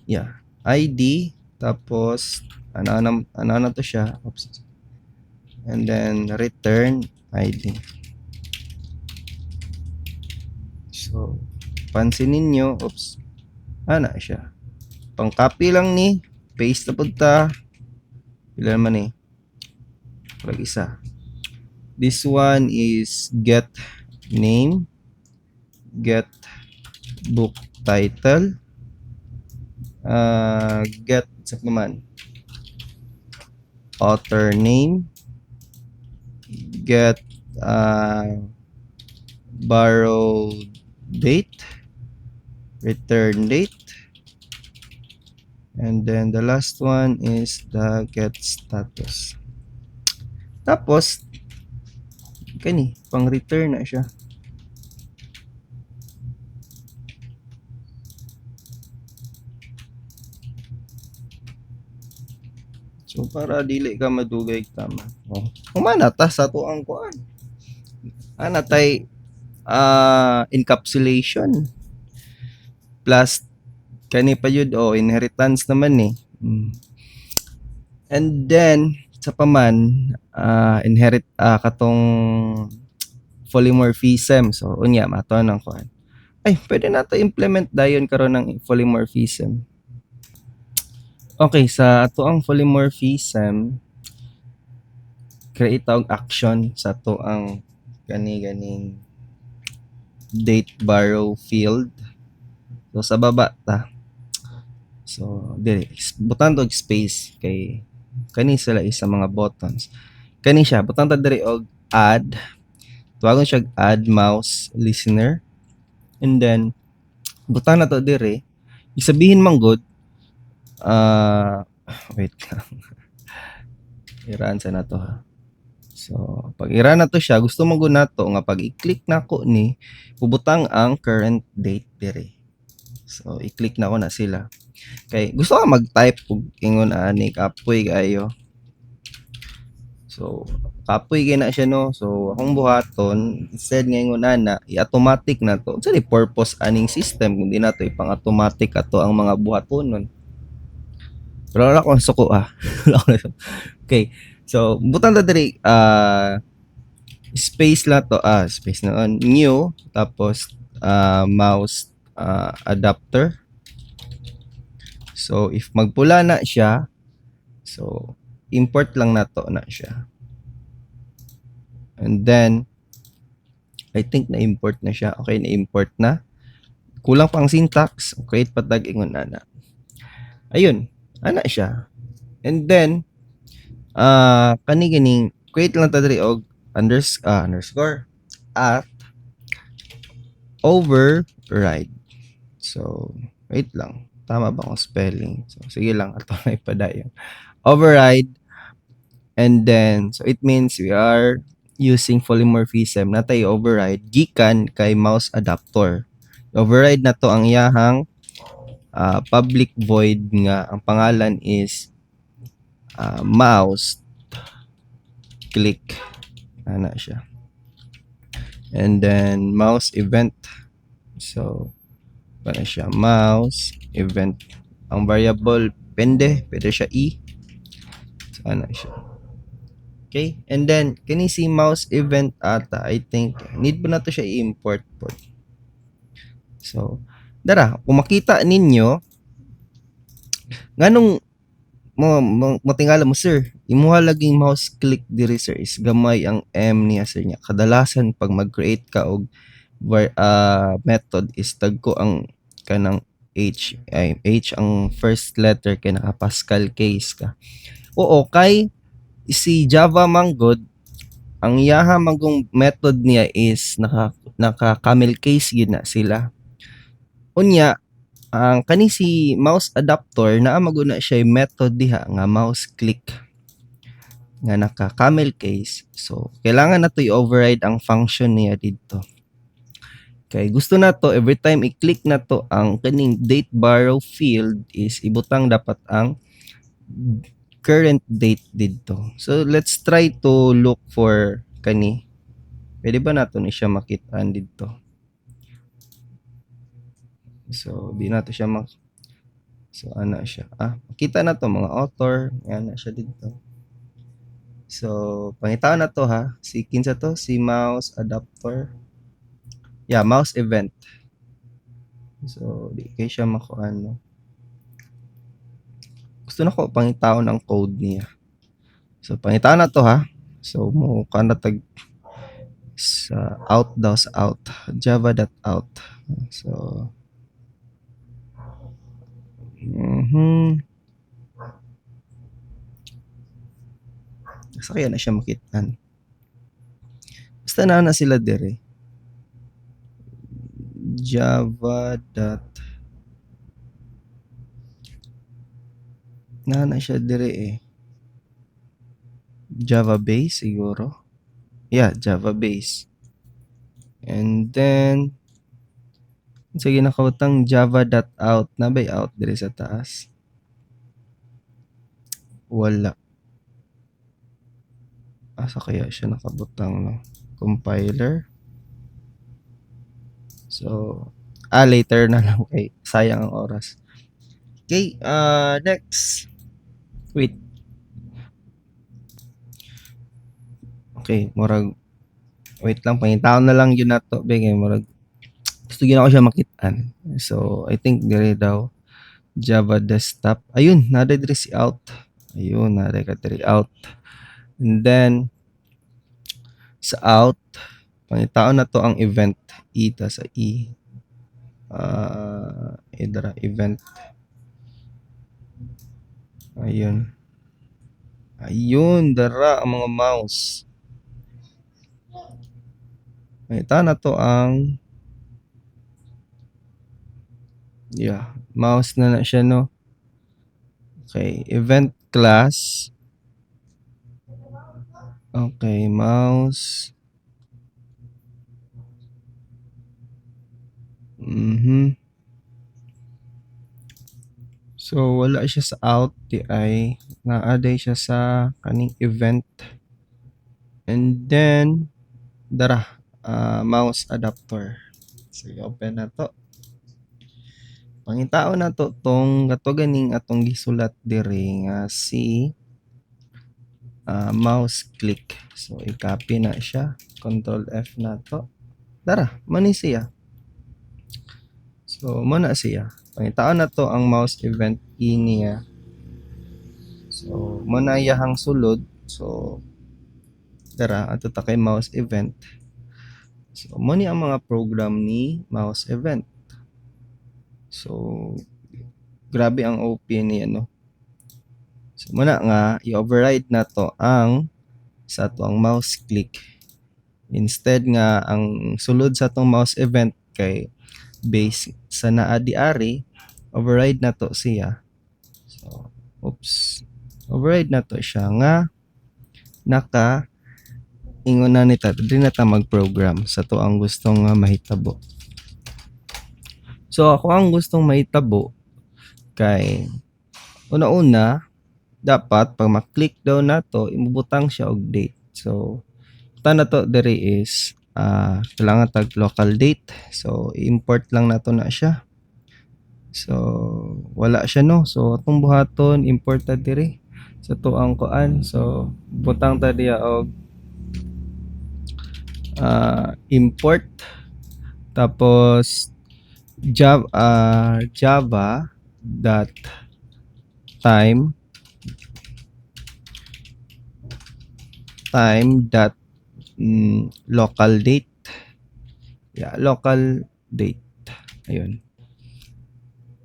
Yeah, ID, tapos ano na to siya. Oops. And then return ID. So pansinin nyo, oops, ana siya. Pang copy lang ni, paste na punta. Pila naman eh. Pag isa. This one is get name, get book title, get sa naman author name, get borrow date, return date, and then the last one is the get status. Tapos kani pang return na siya. So para dili ka madugay tama. Oh. Humana ta sa to ang kuan. Ana tay encapsulation plus kani pa yun inheritance naman eh. And then sa paman inherit katong polymorphism. So unya mato nang kuan. Ay, pwede nato implement dayon karon ng polymorphism. Okay, sa ato ang polymorphism, create og action sa ato ang ganing date borrow field. So sa baba ta. So dili butang og space kay kani sila isa mga buttons. Kani siya butang ta diri og add. Tuwagon siya add mouse listener. And then butang na to diri. Isabihin man good wait lang. Iraan sa na to ha. So, pag ira na to siya, gusto mo na to nga pag i-click na ko ni, pubutang ang current date dire. So, i-click na ko na sila. Kay gusto ka mag-type kung ingon ani kapoy kayo. So, kapoy kay na siya no. So, akong buhaton, instead nga ingon ana, i-automatic na to. Sa di purpose aning system kung di na to ipang-automatic ato ang mga buhatonon. Pero wala ko suko Okay. So, butang ta diri space lang to, space na on new, tapos mouse adapter. So, if magpula na siya, so import lang na to na siya. And then I think na import na siya. Okay, na import na. Kulang pang syntax. Create patag ingon ana. Ayun, ana siya. And then kani create lang ta diri og underscore at override. So wait lang, tama ba ang spelling? So sige lang, ato na ipadayon. Override, and then so it means we are using polymorphism na tayo override gikan kay mouse adapter. Override na to ang iyahang public void nga ang pangalan is mouse click ana siya, and then mouse event. So para siya mouse event, ang variable pwede siya so ana siya. Okay, and then kani si mouse event ata I think need ba na to siya i-import po. So dara kung makita ninyo nganong mo tingala mo sir, imuha laging mouse click diri sir is gamay ang M niya sir niya. Kadalasan pag mag-create ka og method is tagko ang kanang H ang first letter kay naka Pascal case ka. Oo, kay si Java manggod ang yaha magong method niya is naka camel case gid na sila. Unya ang kani si mouse adapter naa maguna siya method diha nga mouse click. nga naka-camel case. So kailangan nato i-override ang function niya dito. Kay gusto nato every time i-click nato ang kaning date borrow field is ibutang dapat ang current date dito. So let's try to look for kani. Pwede ba nato ni siya makitaan dito? So di nato siya So ana siya. Makita na to mga author, yan na siya dito. So pangitaan na to ha. Si kinsa to? Si mouse adapter. Yeah, mouse event. So di kay siya makuan no. Gusto na ko pangitaon ang code niya. So pangitaan na to ha. So mo kana tag sa out daw sa out java.out. So sa kaya na siya makitaan. Basta na sila dire. Java dot na siya dire eh. Java base siguro. Yeah, Java base. And then sige nakawtang java.out na bay out dire sa taas. Wala. Asa kaya siya nakabutang no? Compiler. So later na lang kay sayang ang oras. Okay, next. Wait. Okay, murag wait lang pangitaon na lang yun nato kay murag gusto gyud ako siya makitaan. So I think dire daw Java desktop. Ayun, nada dire si out. Ayun, nada ka dire out. And then sa out pangitaon na to ang event ta sa idara event. Ayun dara ang mga mouse. Pangitaon na to ang mouse na siya no. Okay, event class. Okay, mouse. So wala siya sa out di ay naa-add siya sa kaning event. And then dara mouse adapter. So open na to. Pangitaon na to tong kato ganing atong gisulat diri nga si mouse click. So i-copy na siya. Control F na to. Dara, mani siya. So mo na siya. Pangitaon na to ang mouse event niya. So mo na iyahang sulod. So dara ato ta kay mouse event. So mo ni ang mga program ni mouse event. So grabe ang OP niya no. So muna nga i-override na to ang sa atong mouse click. Instead nga ang sulod sa atong mouse event kay base sa naa diari, override na to siya. So override na to siya nga naka ingon na nita di na ta mag-program sa to ang gustong mahitabo. So ako ang gustong mahitabo kay una-una dapat pag ma-click daw nato imubutang siya og date. So na to diri is kailangan tag local date. So import lang nato na siya. So wala siya no. So atong buhaton import ta diri sa to ang kuan. So butang ta diya og import tapos java dot time dot local date. Local date. Ayun.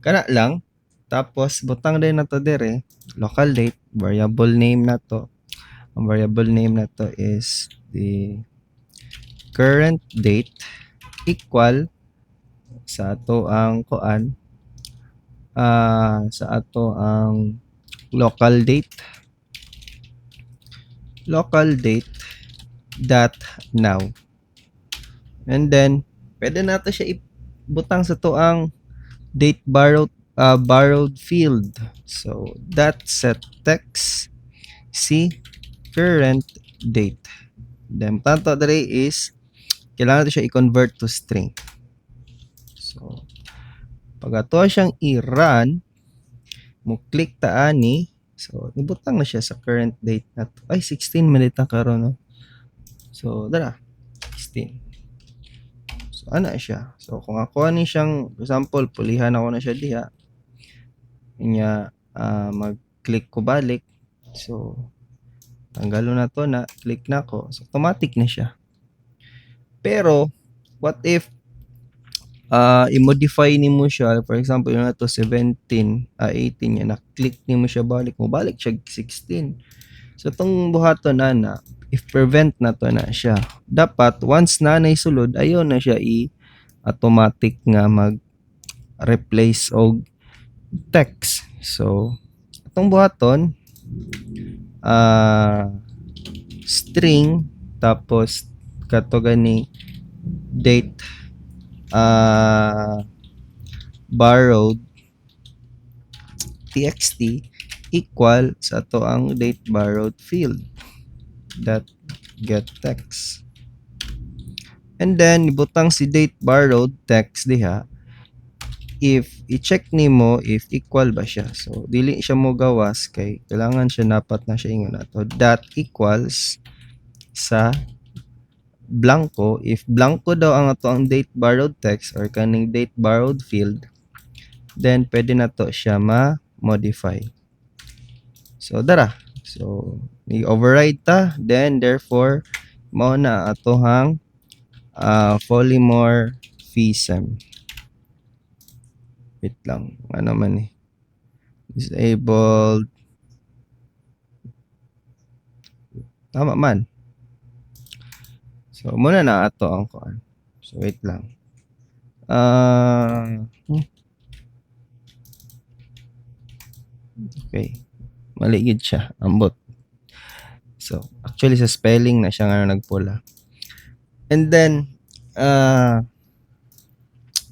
Kana lang. Tapos butang din na to dire local date, variable name na to. Ang variable name na to is the current date equal sa ato ang kuan sa ato ang local date local date dot now. And then pwede nato siya ibutang sa tuang date borrowed field. So that set text si current date. Then tanto dere is kailangan nato siya i-convert to string. So pag ato siyang i-run, mo click ta ani, so ibutang na siya sa current date na to. Ay 16 minute na karon no. So dara 16. So ana siya. So kung ako ani siyang for example pulihan ako na siya diha. Inya mag-click ko balik. So tanggalo na to na click na ko. So automatic na siya. Pero what if i-modify nimo siya, for example yun na to 17 18 yan, na-click nimo siya balik mo balik siya 16. So tong buhaton na if prevent na to na siya, dapat once na sulod ayon na siya automatic nga mag replace og text. So atong buhaton string tapos kato gani date borrowed txt equal sa to ang date borrowed field that get text. And then ibutang si date borrowed text diha if i-check nimo if equal ba siya. So dili siya mo gawas kay kailangan siya dapat na siya ingon ato that equals sa blanco. If blanco daw ang ato ang date borrowed text or kaning date borrowed field, then pwede na to siya ma-modify. So dara. So i-override ta, then therefore mao na atohang polymorphism. Wait lang. Ano man eh. Disabled. Tama man. So muna na ato ang kuan. So wait lang. Okay. Mali gid siya. Ambot. So actually sa spelling na siya nga nagpula. And then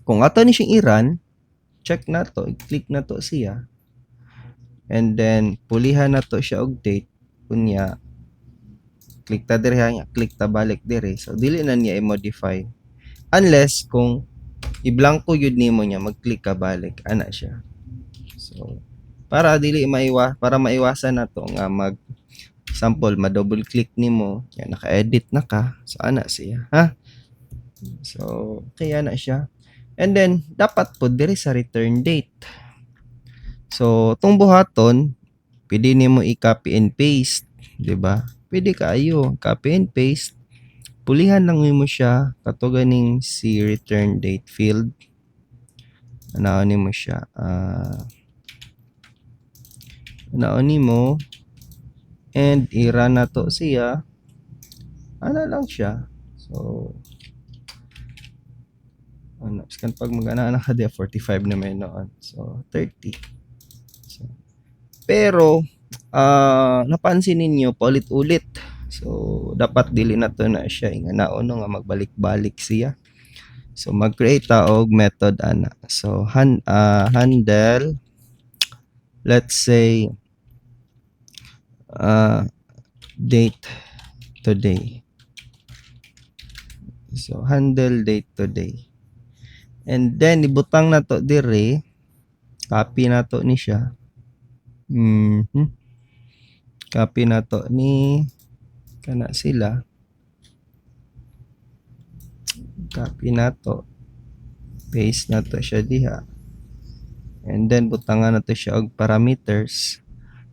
kung ato ni siyang i-run, check na to, i-click na to siya. And then pulihan na to siya og date kunya click ta dire nga, click ta balik dire. So dili na niya i-modify unless kung i-blanco yun nimo niya mag-click ka balik ana siya. So para maiwasan na to nga mag sample ma-double click nimo yan naka-edit na ka. So ana siya ha. So kaya na siya. And then dapat po dire sa return date. So tong buhaton pwede nimo i-copy and paste, di ba? Pwede kaayo copy and paste. Pulihan lang nimo siya kato ganing si return date field. Anaon nimo siya anaon nimo and i-run na to siya. Ana lang siya. So ano, scan pag mag-ana ka dia 45 na may noon. So 30. So, pero napansin ninyo paulit-ulit. So dapat dili na to na siya inganaon nga magbalik-balik siya. So mag-create ta og method ana. So handle let's say date today. So handle date today. And then ibutang na to dire, copy na to ni siya. Copy na to ni kana sila. Copy na to. Paste na to siya diha. And then butangan na to siya og parameters.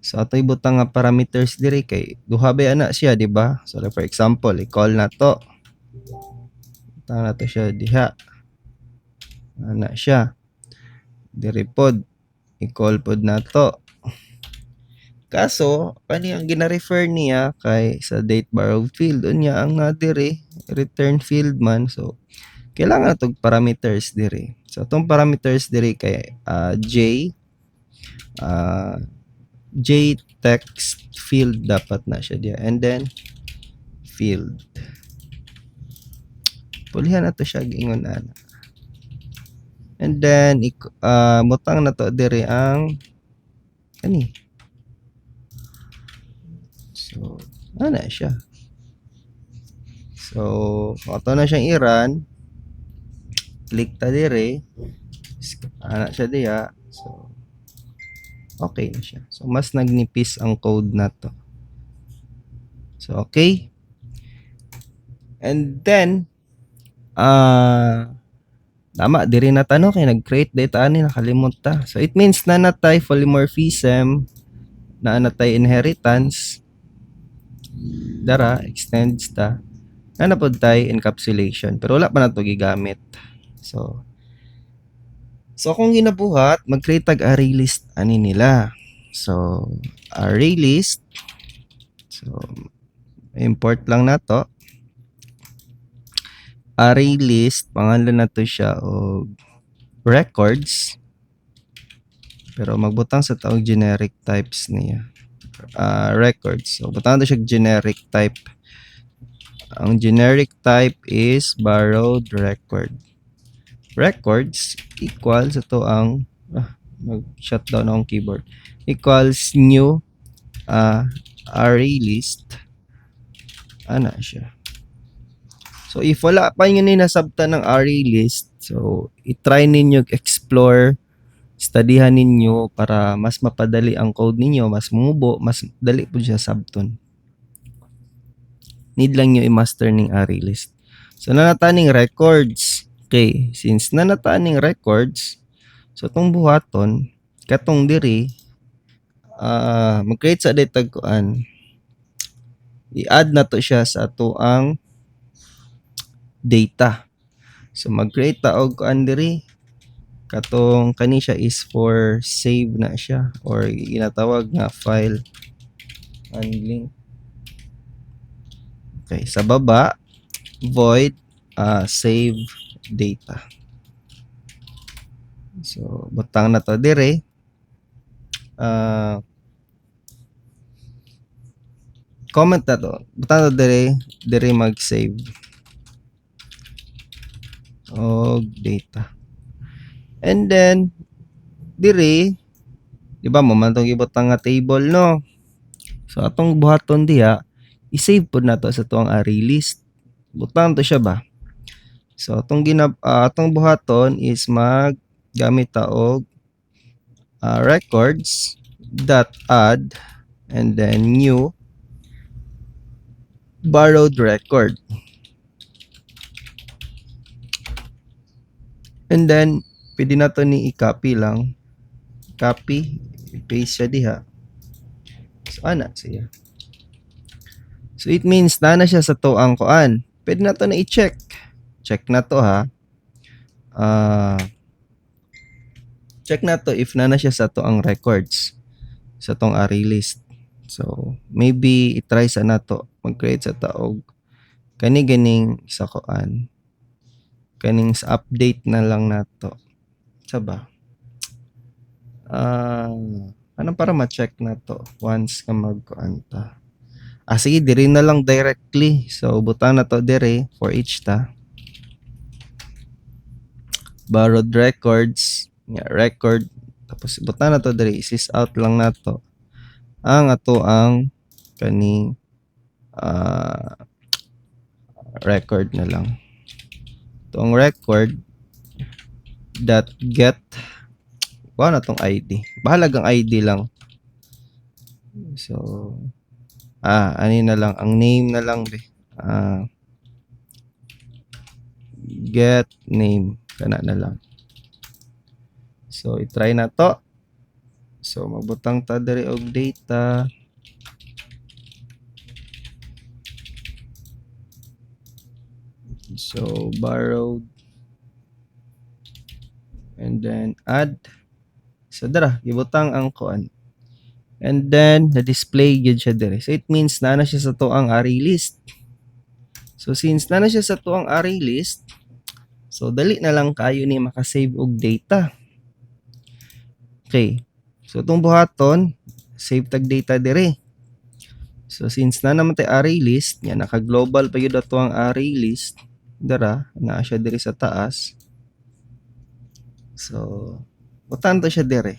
So ato ibutang nga parameters dire kay duha ba ana siya, di ba? So like for example, i-call na to. Butang na to siya diha. Ana siya. Dire pod i-call pod na to. Kaso kani ang gina-refer niya kay sa date borrowed field unya ang dire return field man. So kailangan tog parameters dire. So tong parameters dire kay j text field dapat na siya diya. And then field. Pulihan na to siya giingon ana. And then butang na to diri ang kani. So ana siya. So auto na siyang i-run. Click ta diri. Ana siya diya. So okay na siya. So mas nagnipis ang code na to. So okay. And then tama diri na tano kay nag-create data ani nakalimot ta. So it means na natay polymorphism, na natay inheritance, dara extends ta, na pod tay encapsulation pero wala pa nato gigamit. So kung ginabuhat mag-create tag array list ani nila. So array list, so import lang nato array list, pangalan na to siya o records, pero magbutang sa taong generic types niya. Records, so butang na siya generic type. Ang generic type is borrowed record. Records equals ito ang mag-shutdown akong keyboard, equals new array list. Ana siya. So if wala pa nyo nasabta ng array list, so i-try ninyo explore, studyhan ninyo para mas mapadali ang code ninyo, mas mubo, mas dali po siya sabton. Need lang nyo i-master ng array list. So nanataning records. Okay, since nanataning records, so itong buhaton, katong diri, mag-create sa data kuan, i-add na to siya sa ato ang data. So mag-create ta og kuan diri, katong kani siya is for save na siya or ginatawag nga file handling. Okay, sa baba void save data. So butang na to dire, comment na to, butang na dire mag-save og data. And then dire, di ba mo man tong ibutang nga table no. So atong buhaton diha, i-save pud nato sa tuang array list. Butang to siya ba. So atong atong buhaton is gamit ta og records dot add and then new borrowed record. And then pwede na to ni i-copy lang. Copy, i-paste siya diha. So ana siya. So it means na siya sa to ang kuan. Pwede na to na i-check. Check na to ha. Check na to if na siya sa to ang records sa tong array list. So maybe i-try sa nato mag-create sa taog ganing sa kuan. Kaning sa update na lang nato. Saba. Ano para ma-check na to once ka mag-kuan ta. Sige, diri na lang directly. So butang na to dire for each ta. Borrowed records, record, tapos butang na to dire, sys out lang nato ang ato ang kaning record na lang. Itong record dot get na tong ID. Bahalagang ID lang. So ani na lang ang name na lang be. Get name kana na lang. So i-try na to. So magbutang ta diri og data. So borrowed and then add. So dara gibutang ang kuan. And then na-display gyud siya dire. So it means na siya sa to ang array list. So since na siya sa to ang array list, so dali na lang kayo ni makasave og data. Okay. So itong buhaton, save tag data dire. So since na naman tay array list, nya naka-global pa yun ato ang array list, dara naa siya dire sa taas. So butan to siya dire.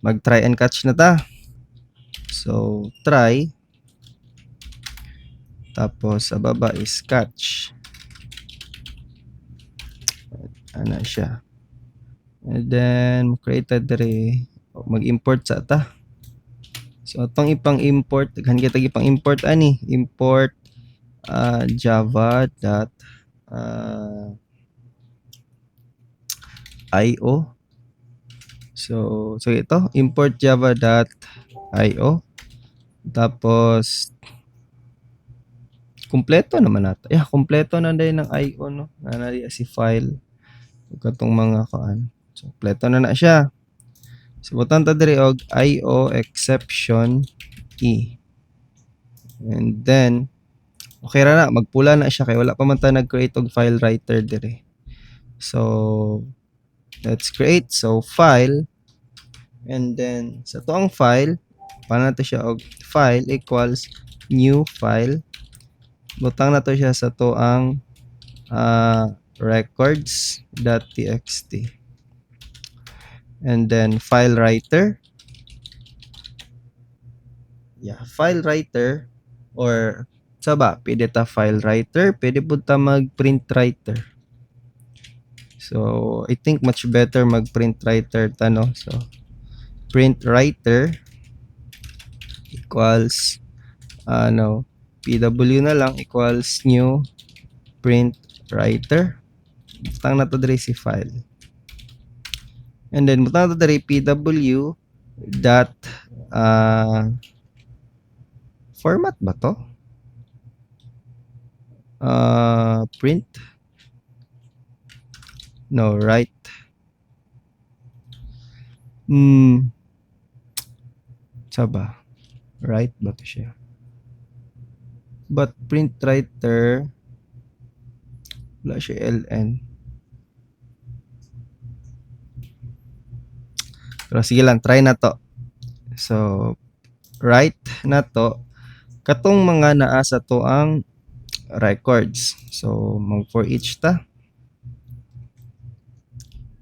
Mag try and catch na ta. So try, tapos sa baba is catch. Ana siya. And then create dire, mag-import sa ta. So atong ipang import, daghan kita ipang import ani, import java dot io. So ito, import java dot io. Tapos kumpleto naman nato. Kumpleto na din ng io, no. Nanali si file katong mga kaan. So kumpleto na siya. So butang ta diri og io exception e. And then okay ra na, magpula na siya kay wala pa man ta nag-create og file writer dire. So let's create. So file, and then sa tuang file, paano nato siya og file equals new file. Butang na to siya sa tuang records.txt. And then file writer. File writer, or saba, pwede ta file writer, pwede po ta mag print writer. So I think much better mag print writer ta, no. So print writer equals pw na lang equals new print writer. Butang na to diri si file. And then butang na to diri pw dot format ba to? Print? No, write. Saba? Write ba to siya? But print writer, wala siya ln. Pero sige lang, try na to. So write na to katong mga naa sa to ang records. So mag for each ta.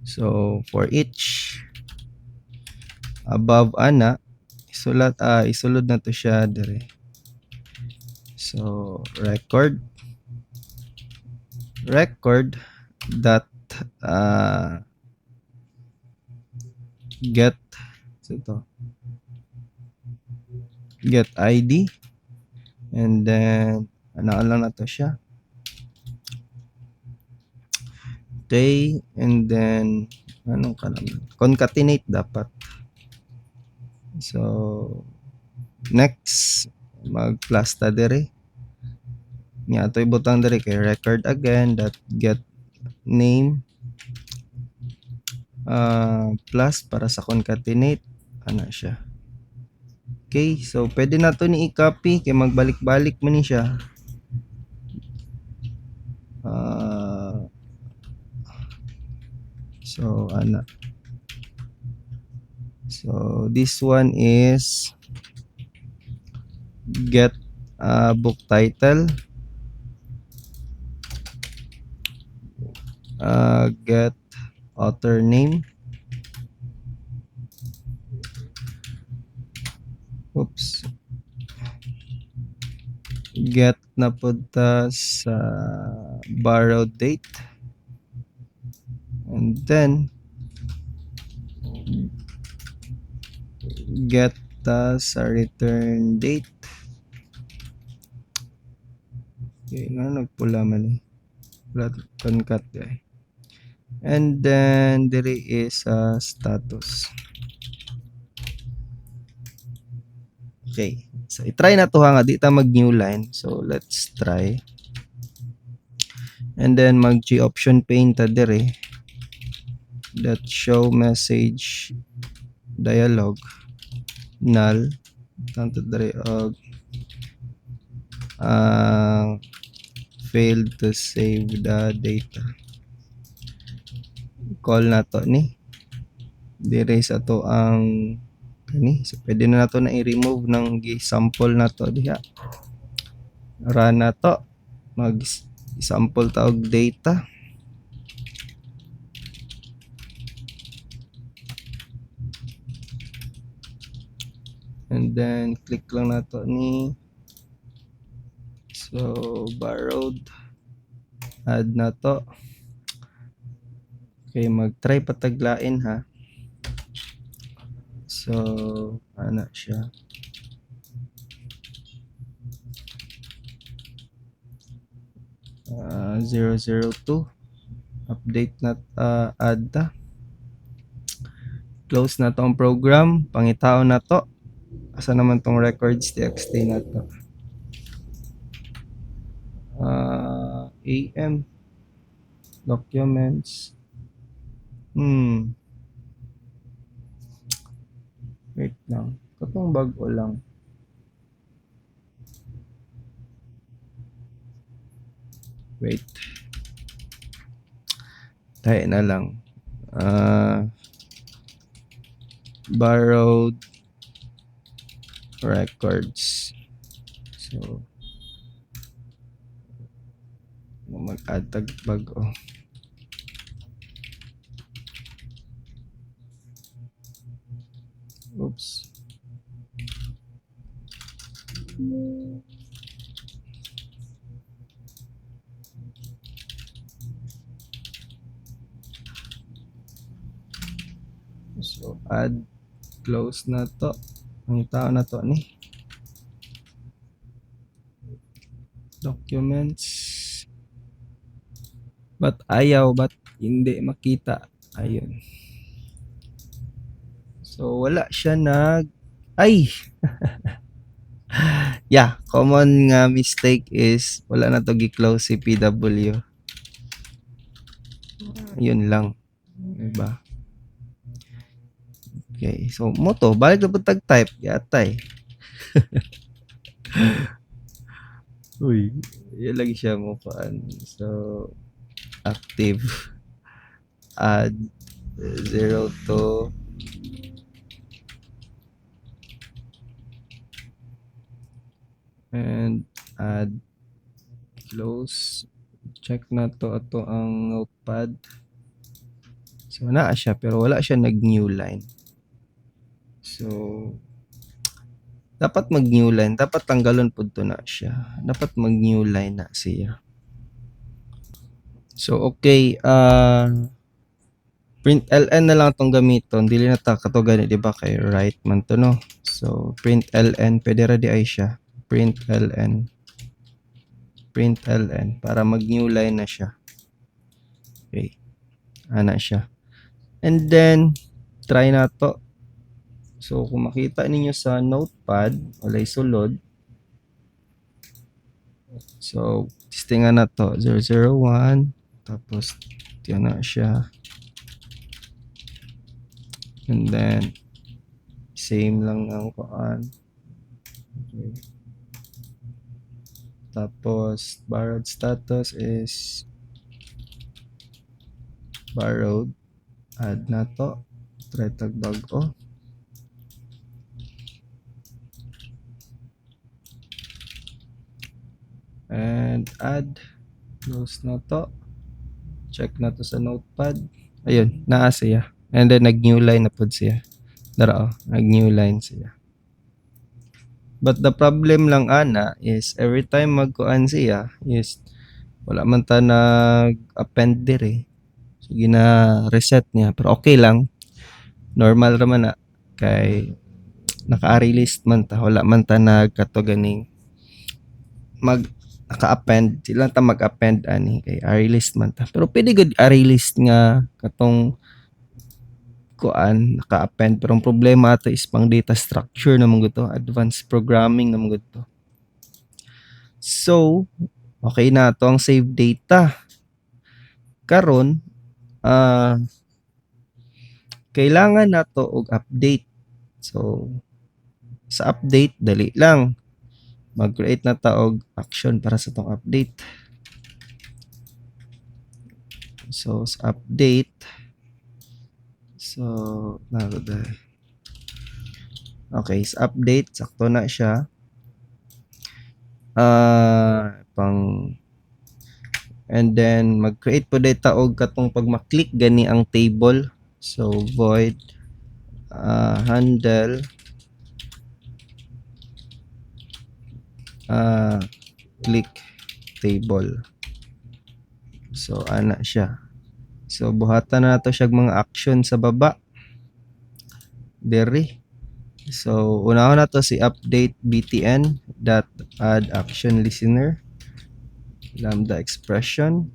So for each above ana, isulod na to siya dire. So record dot get, so ito, get id, and then ano lang na to siya, day, and then anong concatenate dapat. So next, mag plus ta dire. Nya ato ibutang dire kay record again dot get name plus para sa concatenate ana siya. Okay, so pwede na to ni i-copy kay magbalik-balik man ni siya. So ana, so this one is get book title, get author name, get na punta sa borrowed date, and then get sa return date. Okay, nagpula man concat guy. And then there is status. Okay, so i-try na to nga, di ta mag new line. So let's try. And then mag G option pane ta dire, that show message dialog null, tanto dire og failed to save the data. Call na to ni dire sa to ang kani. So pwede na nato na i-remove ng sample na to diha. Run na to. Mag-sample ta og data. And then click lang nato ni, so borrowed, add na to. Okay, mag-try pataglain ha. So ana siya, 002 update na, add ta. Close na to ang program, pangitao na to. Asa naman tong records.txt na to? AM documents. Wait lang. Katong bago lang. Wait. Tayo na lang. Borrowed records. So, mag-add tag bago. Oops. So, add, close na to. Ang tao na to ni. Documents. But ayaw, but hindi makita. Ayun. So, wala siya ay! Yeah, common nga mistake is wala na to gi-close si PW. Yun lang. Diba? Okay, so moto, balik na po tag-type. Yatay. Uy, yun lang siya mo paan. So, active. Add 02. And add close. Check na to ato ang notepad. So, naa siya pero wala siya nag-new line. So, dapat mag-new line. Dapat tanggalon po to na siya. Dapat mag-new line na siya. So, okay. Print ln na lang itong gamiton. Dili na ta kato gani, di ba? Kay right man to, no? So, print ln. Pwede ra di ay siya. Print ln. Print ln. Para mag-new line na siya. Okay. Ana siya. And then, try na to. So, kung makita ninyo sa notepad, walay sulod. So, testingan na to. 001. Tapos, yan na siya. And then, same lang ang kuan. Okay. Tapos, borrowed status is borrowed. Add na to. Try tag bago. And add. Close na to. Check na to sa notepad. Ayun, naa siya. And then, nag-new line na po siya. Dara, nag-new line siya. But the problem lang ana is every time magkuan siya is wala man ta nag-append dire. So, gina-reset niya. Pero okay lang. Normal raman na. Kay naka-release man ta. Wala man ta nagkato ganing naka-append. Sila ta mag-append ani. Kay release man ta. Pero pwede good release nga katong kuan naka-append. Pero ang problema ato is pang data structure naman gusto. Advanced programming naman gusto. So, okay na to ang save data. Karon, kailangan na to og update. So, sa update, dali lang. Mag-create na ta og action para sa tong update. So, sa update, So, okay, sa update, sakto na siya. And then, mag-create po data og katong pag maklik gani ang table. So, void handle click table. So, ana siya. So, buhatan na nato siya mga action sa baba. Dere. So, unahon na to si update btn dot add action listener lambda expression.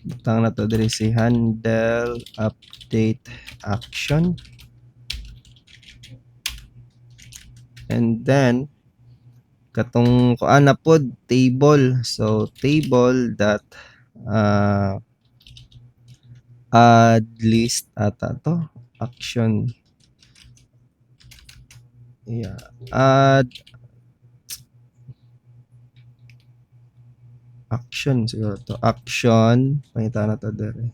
Butang na to diri si handle update action. And then, katong kuan na pod table. So, table dot add list ata to action. Yeah, add action siguro to action pangita na to dere.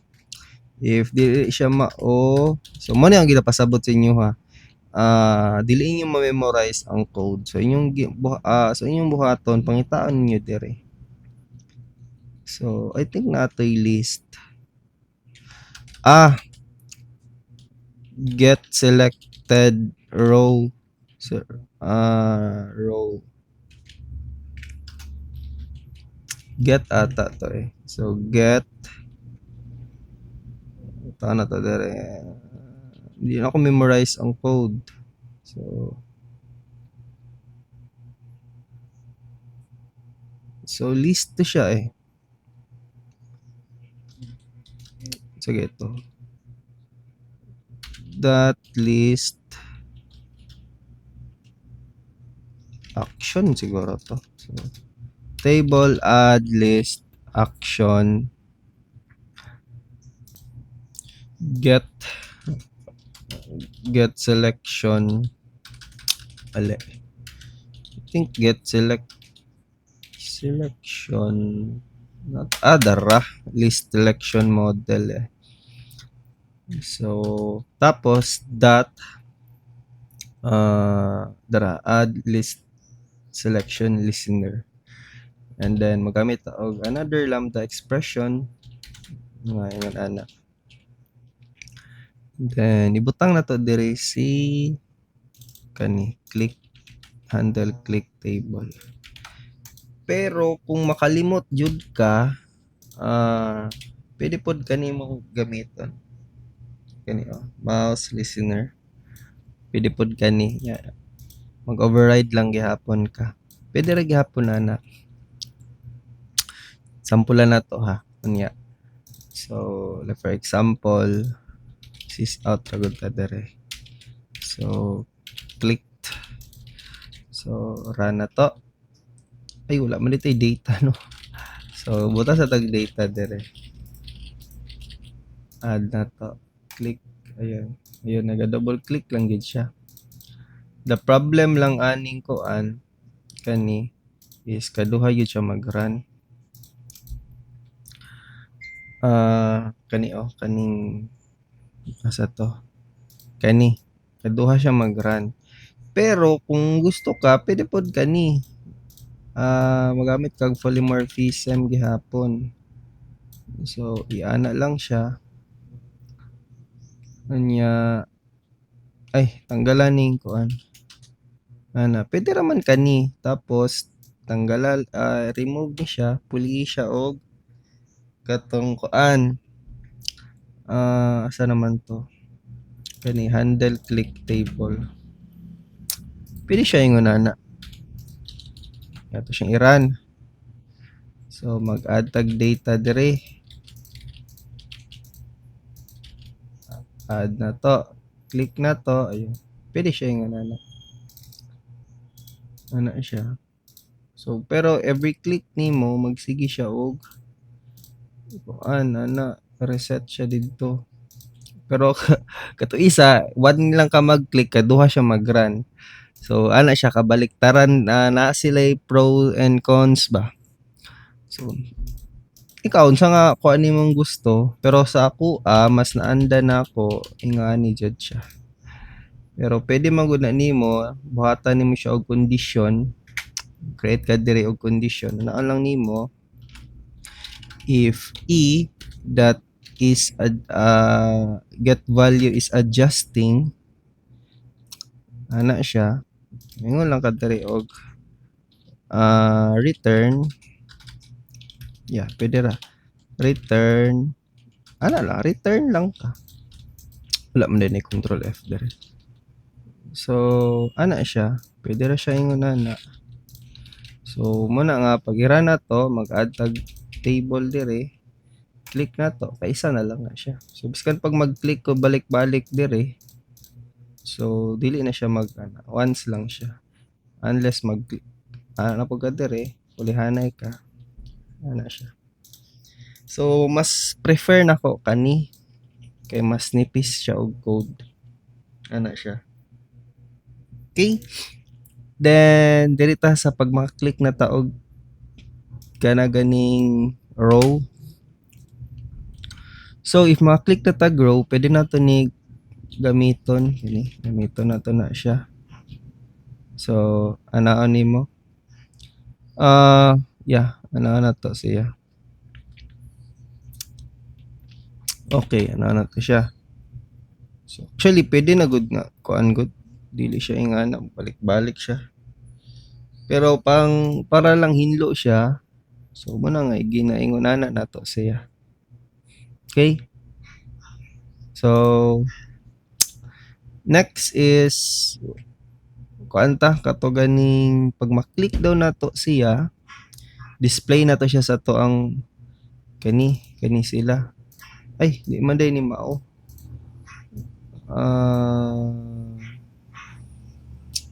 If dili siya mao, so mo na ang ginapasabot sa inyo ha. Dili inyo ma-memorize ang code. So inyong buhaton pangitaan niyo dire. So I think natoy list. Get selected row. So, row. Get ata to eh. So get ito na to dire. Hindi na ako memorize ang code. So list to siya eh. Sige ito. That list action siguro to. So, table add list action get selection I think get selection not dara list selection model eh. So tapos dot dara add list selection listener, and then magamit og another lambda expression nga ingon ana. Then ibutang na to diri si kani click handle click table. Pero kung makalimot jud ka, pwede pod kanimo gamiton kani mouse listener. Pwede pod kani mag-override lang gihapon ka. Pwede ra gihapon ana. Sampulan na to ha. Unya. So, like for example, sys out ra gud ta dere. So, clicked. So, run na to. Ay, wala man dito data no. So, buta sa tag data dere. Add na to. Click. Ayun. Ayun, naga-double click lang gid siya. The problem lang aning koan kani is kaduha yun siya mag-run. Kaning asa to? Kani. Kaduha siya mag-run. Pero kung gusto ka, pwede pod kani. Magamit kag polymorphism gihapon. So, iana lang siya. Anya tanggalan ning kuan. Pwede raman kani. Tapos tanggalan remove ni siya, puli siya og katong kuan. Asa naman to? Kani handle click table. Pwede siya ingon ana. Ato siyang i-run. So mag-add tag data dire. Add na to. Click na to. Ayun. Pwede siya ingon ana. Ana siya. So pero every click nimo magsige siya og reset siya dito. Pero kato isa, one lang ka mag-click, kaduha siya mag-run. So ana siya kabaliktaran na sila pro and cons ba. So ikaw unsa nga kuan nimong gusto, pero sa ako, mas naanda na ako ingani jud siya. Pero pwede man gud na nimo buhatan nimo siya og kondisyon, create ka diri og kondisyon. Anaan lang nimo if e that is get value is adjusting ana siya. Ingon lang ka diri og return. Yeah, pwede ra. Return. Ana lang, return lang ka. Wala man din control F diri. So, ana siya. Pwede ra siya ingon ana. So, muna nga pagira na to, mag-add tag table dire. Click na to, kay isa na lang na siya. So, biskan pag mag-click ko balik-balik dire. So, dili na siya once lang siya. Unless mag-click. Ano pag dire, ulihanay ka. Ana siya. So, mas prefer nako kani kay mas nipis siya og code. Ana siya. Okay? Then, dirita sa pag maka-click na taog kana ganing row. So, if maka-click na tag row, pwede na to ni gamiton. Gamiton na to na siya. So, anaon nimo? Yeah, anaon na to siya. Okay, anaon na to siya. So, actually, pwede na good nga. Kuan good. Dili siya ingana, balik-balik siya. Pero para lang hinlo siya, so muna nga ginaingonana na to siya. Okay? So, next is kuanta kato ganing pag maklik daw na to siya, display na to siya sa to ang kani sila. Ay, di man day ni mao.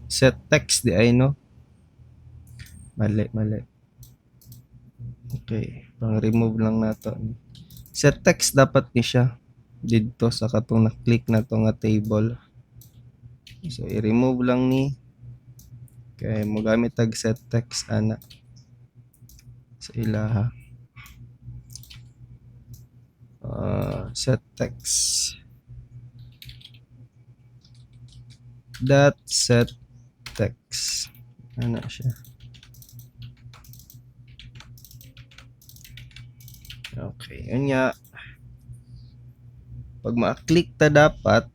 Set text di ay no. Mali. Okay, pang-remove lang nato. Set text dapat ni siya dito sa katong na-click na to nga table. So i-remove lang ni kay mo gamit tag set text ana sa ilaha. Set text dot set text ana siya. Okay, yun nga. Pag ma-click ta dapat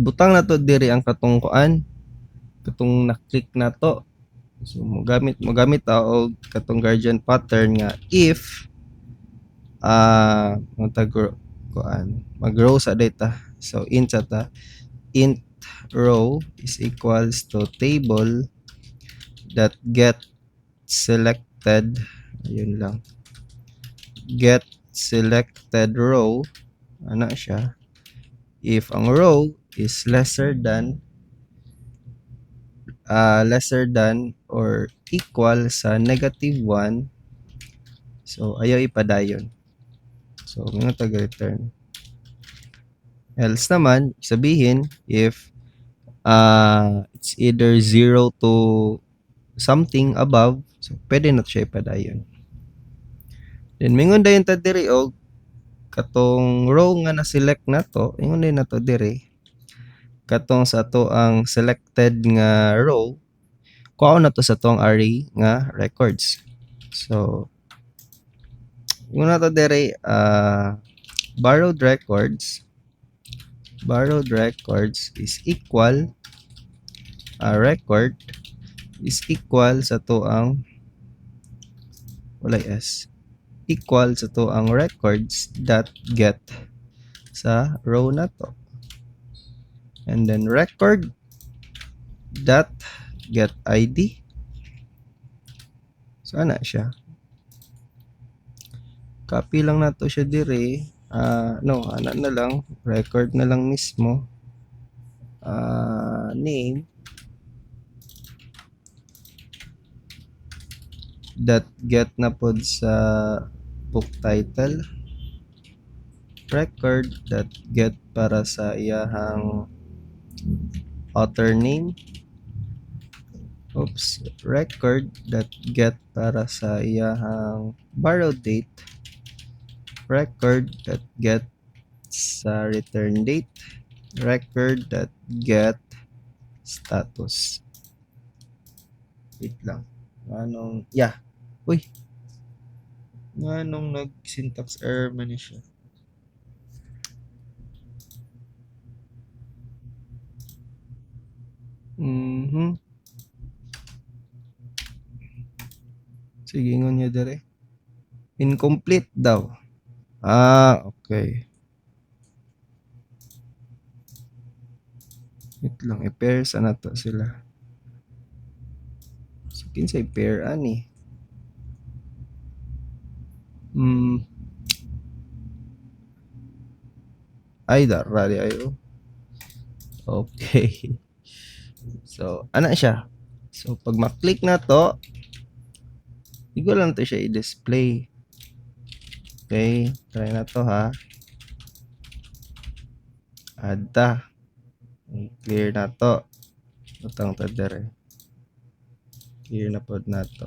butang na to diri ang katong kuan, katong na-click na to. So mo gamit ta og katong guardian pattern nga if mag-row sa data. So int row is equals to table that get selected, ayun lang, get selected row ana siya if ang row is lesser than or equal sa -1. So ayaw ipadayon. So may tag-return. Else naman sabihin if it's either 0 to something above, so pwede na siya ipadayon. Then mingon dayon ta diri og katong row nga na-select na to, ingon din na to diri katong sa to ang selected nga row, kuha na to sa tong array nga records. So ingon na to diri borrowed records is equal record is equal sa to ang walay s equal sa to ang records dot get sa row na to, and then record dot get id. So ana siya, copy lang nato siya dire. Ana na lang, record na lang mismo. Name that get na pod sa book title, record that get para sa iyahang author name, record that get para sa iyahang borrow date, record that get sa return date, record that get status. Wait lang. Uy, nag-syntax error man siya. Sige, ingon niya dire. Incomplete daw. Okay. Wait lang, i-pair sa nato sila. So, kinsay pair ani? Ay, rally ayo. Okay. So, ana siya. So, pag ma-click na to, igo lang to siya i-display. Okay, try na to ha. Add ta. Clear na to. Utang ta dire. Clear na pod na to.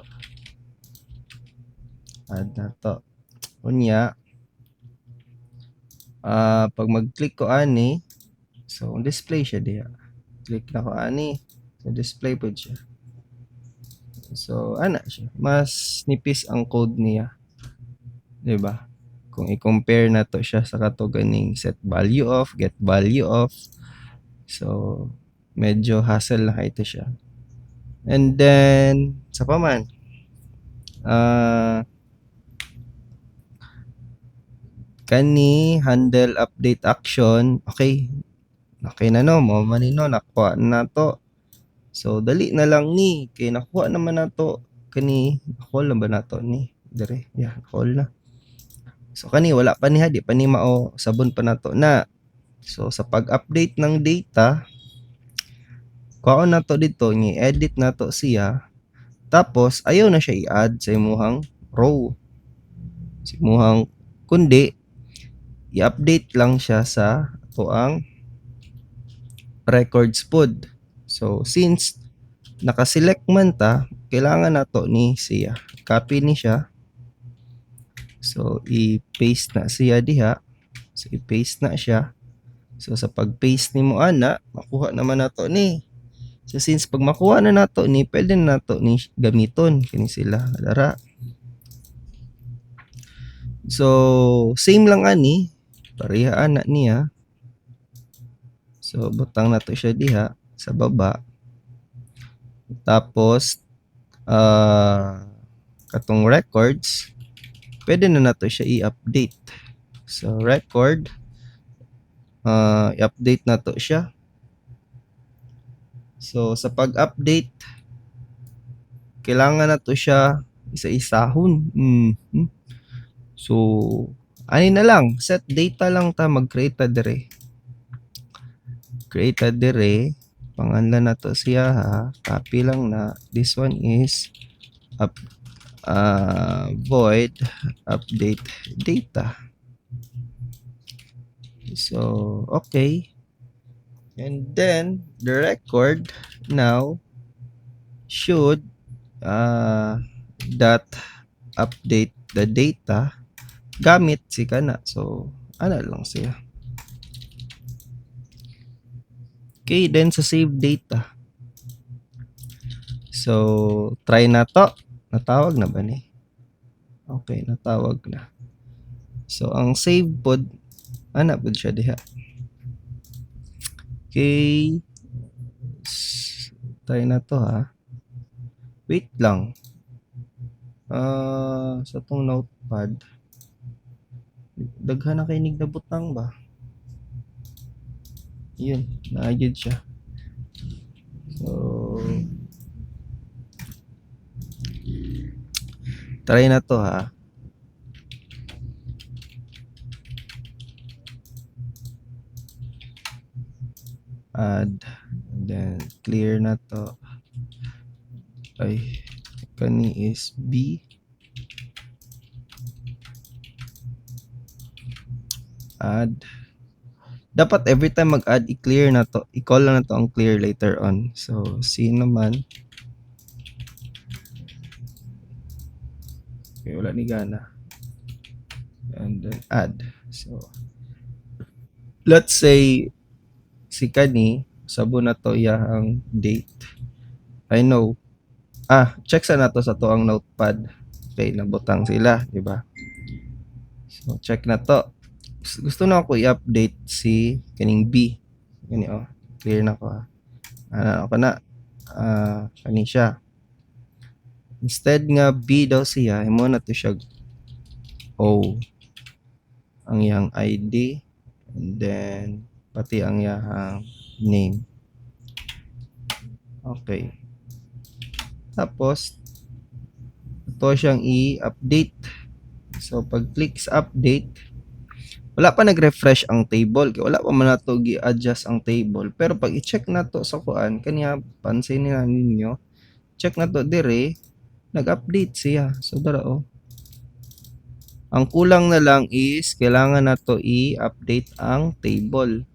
Add na to. Unya, pag mag-click ko ani, so display siya diha. Click na ko ani, so display pod siya. So ana siya, mas nipis ang code niya. 'Di ba? Kung i-compare na to siya sa kato ganing set value of, get value of. So medyo hassle na ito siya. And then sa paman, kani handle update action, okay na no, mo manino nakuha na to. So dali na lang ni kay nakuha naman na to kani, call na ba nato ni dire, call na. So kani wala pa ni di pa ni mao, sabon pa nato na. So sa pag-update ng data, kuhaon na to dito, i-edit na to siya. Tapos ayaw na siya i-add sa imuhang row. Sa imuhang kundi i-update lang siya sa tuang records pod. So since naka-select man ta, kailangan nato ni siya. Copy ni siya. So i-paste na siya diha. So i-paste na siya. So sa pag-paste nimo ana, makuha naman nato ni. So since pag makuha na nato ni, pwede na nato ni gamiton kini sila dara. So same lang ani, parehaan na niya. So butang nato siya diha sa baba. Tapos katong records, pwede na nato siya i-update. So record, i-update nato siya. So sa pag-update, kailangan nato siya isa-isahon. So ani na lang, set data lang ta, mag-create ta dire. Create ta dire, pangalan na to siya ha, copy lang na. This one is void update data. So okay, and then the record now should that update the data gamit si kana. So ano lang siya. Okay, then sa save data. So try na to. Natawag na ba ni? Okay, natawag na. So ang save pod, ana pod siya diha. Okay, try na to ha. Wait lang. Sa tong notepad, daghan na kay nig nabutang ba? Yun, naagid siya. So try na to ha. Add, then clear na to. Ay, kani is B. Add. Dapat every time mag-add, i-clear na to. I-call lang na to ang clear later on. So C naman. Okay, wala ni gana. And then add. So, let's say si kani sabo na to iyang date. I know. Check sa nato sa to ang notepad. Okay, nabutang sila, di ba? So, check na to. Gusto na ako i-update si kaning B. Gani clear na ko. Ako na kani siya. Instead nga B daw siya, imo na to siya O ang iyang ID and then pati ang iyang name. Okay. Tapos ito siyang i-update. So pag click sa update, wala pa nag-refresh ang table, kaya wala pa man nato gi-adjust ang table. Pero pag i-check nato sa kuan kanya pansin ninyo, check nato dire nag-update siya. So dara ang kulang na lang is kailangan nato i-update ang table.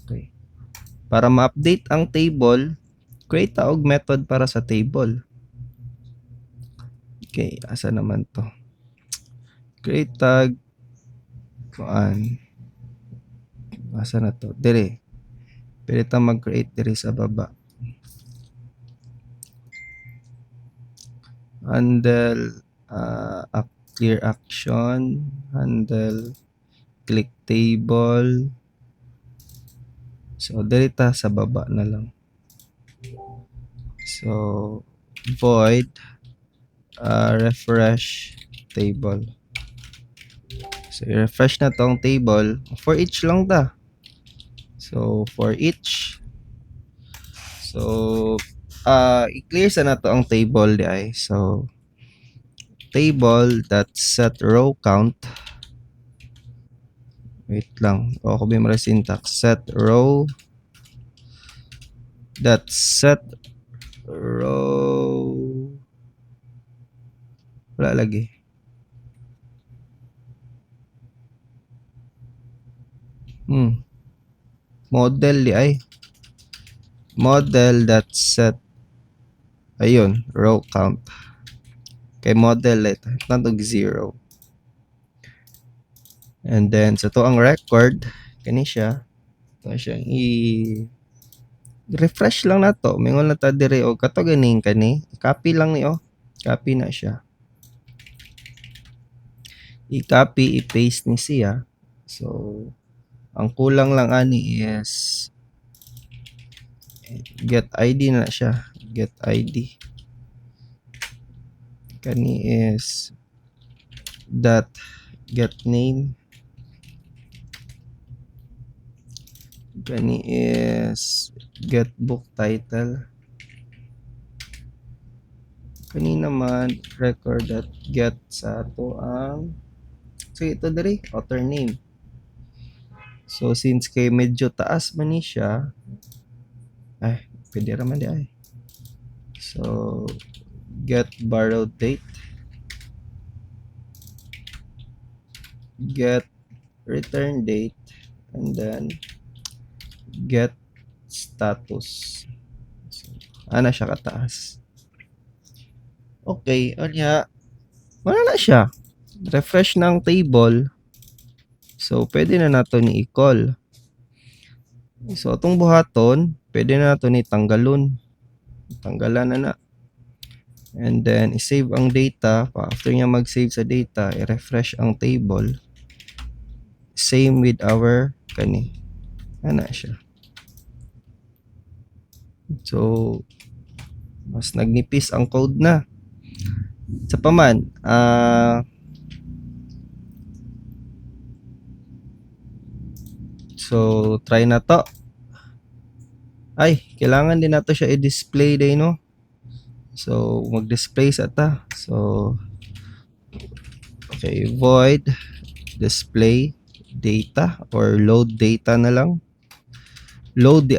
Okay. Para ma-update ang table, create ta og method para sa table. Okay, asa naman to? Create tag kuan. Asa na to? Dire. Pwede ta mag-create dire sa baba. Handle clear action, handle click table. So dire ta sa baba na lang. So void refresh table. So i-refresh na tong table for each lang ta. So for each. So i-clear sa nato ang table di ay. So table that set row count. Wait lang. Ako ba yung syntax? Set row that set row. Wala lagi. Model di ay. Model that set. Ayun, row count. Kay model ito. Nandog 0. And then, sa to ang record, kani siya. Ito siyang refresh lang na to. Mingon na ta dire o kato ganing kani. Copy lang ni Copy na siya. I-copy, i-paste ni siya. So, ang kulang lang ani is get ID na siya. Get ID. Kani is that get name. Kani is get book title. Kani naman record that get sa ato ang ito diri author name. So since kay medyo taas man ni siya, pwede raman di ay. So get borrowed date, get return date, and then get status. So, ana siya kataas. Okay, wala na siya. Refresh ng table. So, pwede na nato ni i-call. So, itong buhaton, pwede na nato ni tanggalon. Tanggalan na. And then, i-save ang data. After niya mag-save sa data, i-refresh ang table. Same with our kani. Ana siya. So, mas nagnipis ang code na. Sa paman, so, try na to. Ay, kailangan din nato siya i-display day, no? So, mag-display sa ta. So, okay, void display data or load data na lang. Load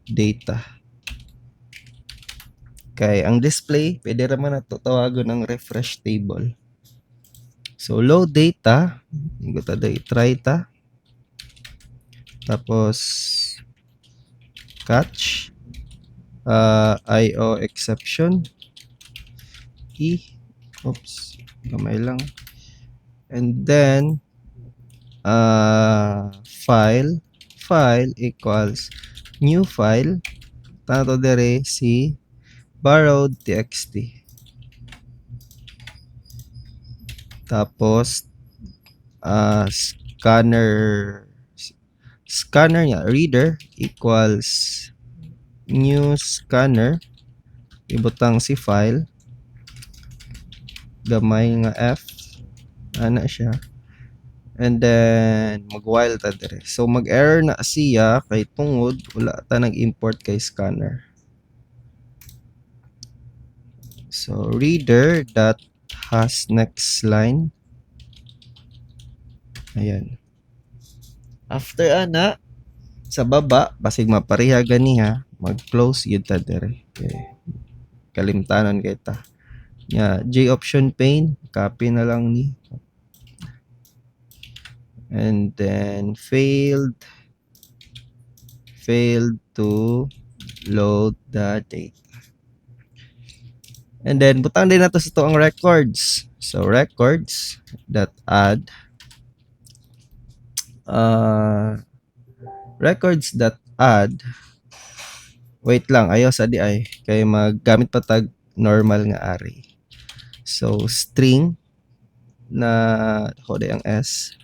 data. Kay ang display, pwede raman nato tawagon ng refresh table. So, load data, try ta. Tapos, catch, IO exception, Gamay lang. And then, file equals new file. Tato dire si borrowed txt. Tapos, scanner niya, reader equals new scanner. Ibutang si file. Gamay nga F. Ana siya. And then, mag-while ta dire. So, mag-error na siya kay tungod wala ta nag-import kay scanner. So, reader dot has next line. Ayan. After ana, sa baba, basig mapareha ganiha, mag-close yun ta dire. Okay. Kalimtanon kay ta. Yeah, J option pane, copy na lang ni. And then failed to load the data. And then butang din nato sa to ang records. So records that add records that add wait lang ayo sa di ay kay maggamit pa tag normal nga array. So string na ako ang S.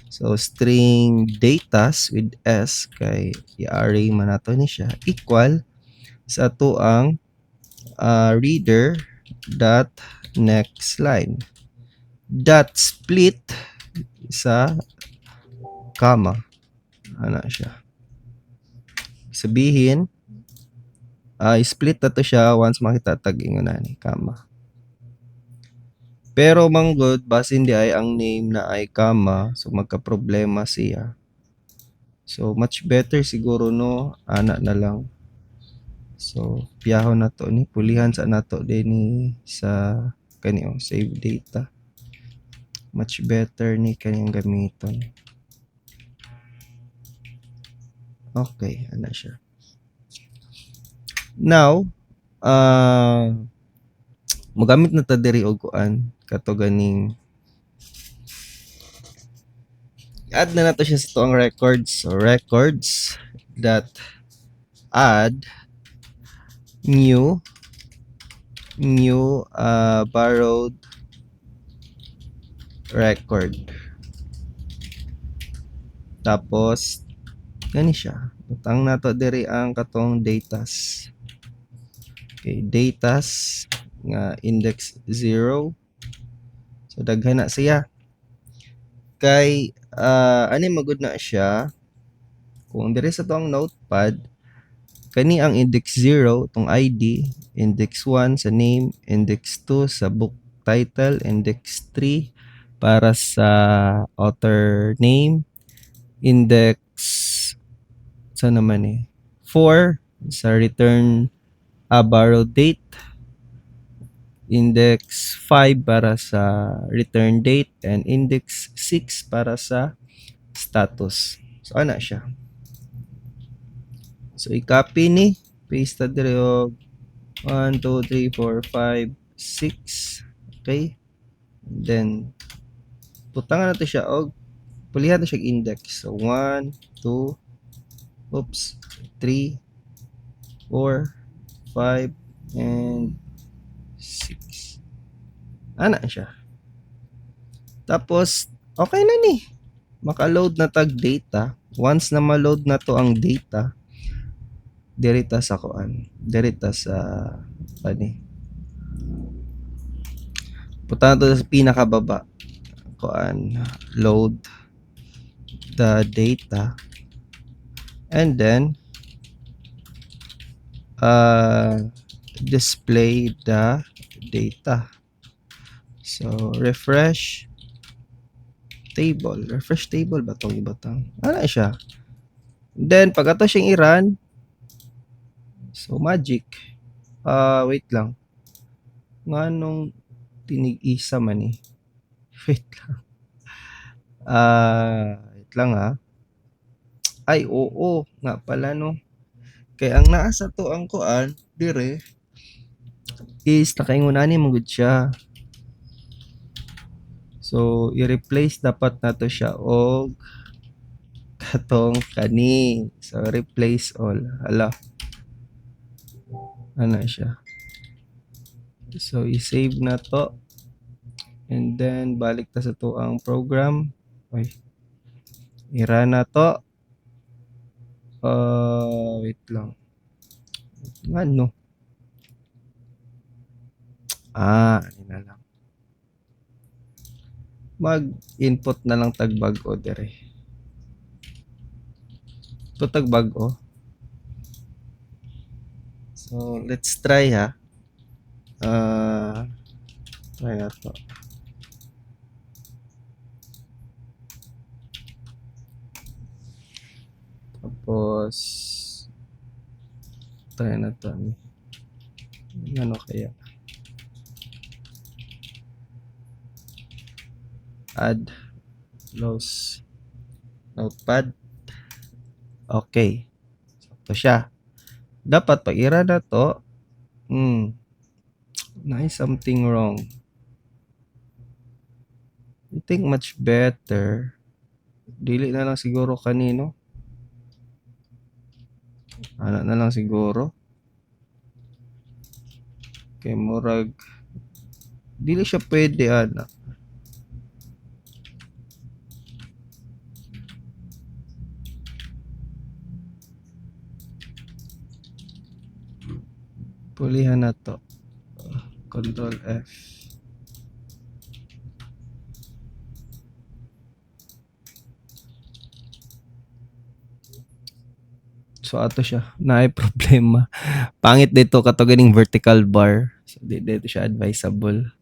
So string datas with S kay i-array man nato ni siya equal sa to ang reader dot next line dot split sa comma. Ano siya? Sabihin, split na to siya once makita tag ingon ni comma. Pero manggod base hindi ay ang name na ay comma, so magka-problema siya. So much better siguro no ana na lang. So piyaho na to ni pulihan sa nato din ni sa kaniyo save data. Much better ni kanyang gamiton. Okay, ana siya. Now, magamit na ta diri og kuan kato ganing add na nato siya sa tuang records. So records that add new borrowed record. Tapos gani siya. Butang nato diri ang katong datas. Okay, datas nga index 0. So daghan na siya. Kay ani magud na siya kung diri sa tuang notepad kani ang index 0 tong ID, index 1 sa name, index 2 sa book title, index 3 para sa author name, index sa naman 4 sa return borrow date, index 5 para sa return date, and index 6 para sa status. So ana siya. So i-copy ni, paste ta dire og 1 2 3 4 5 6. Okay? And then putangan nato siya og pulihan na siya index. So 1 2 3 4 5 and 6. Ana siya. Tapos okay na ni. Maka-load na tag data. Once na ma-load na to ang data, dirita sa kuan. Dirita sa ani. Punta na to sa pinakababa. Kuan, load the data. And then display the data. So refresh table. Refresh table ba itong ibatang? Ano siya? Then pag ato siyang i-run, so magic. Wait lang. Nga nung tinig-isa man eh. Wait lang. Wait lang ha. Ay, oo. Nga pala no. Kaya ang naasa to ang kuan, dire, is nakaingunani mo gud siya. So i-replace dapat nato siya og katong kani. So replace all. Hala, ano siya. So i-save na to. And then balik ta sa to ang program. Oy, i-run na to. Wait lang. Ano? Ano na lang. Mag-input na lang tagbag-o dire. To tagbag-o. So let's try ha. Try na to. Tapos try na to. Ano kaya? Add close notepad. Okay. So, ito siya. Dapat pag ira na to, nice, something wrong. I think much better. Dili na lang siguro kanino. Ano na lang siguro. Okay, murag. Dili siya pwede, ana. Pulihan na to. Control F. So ato siya. Naay problema. Pangit dito kato ganing vertical bar. So dito siya advisable.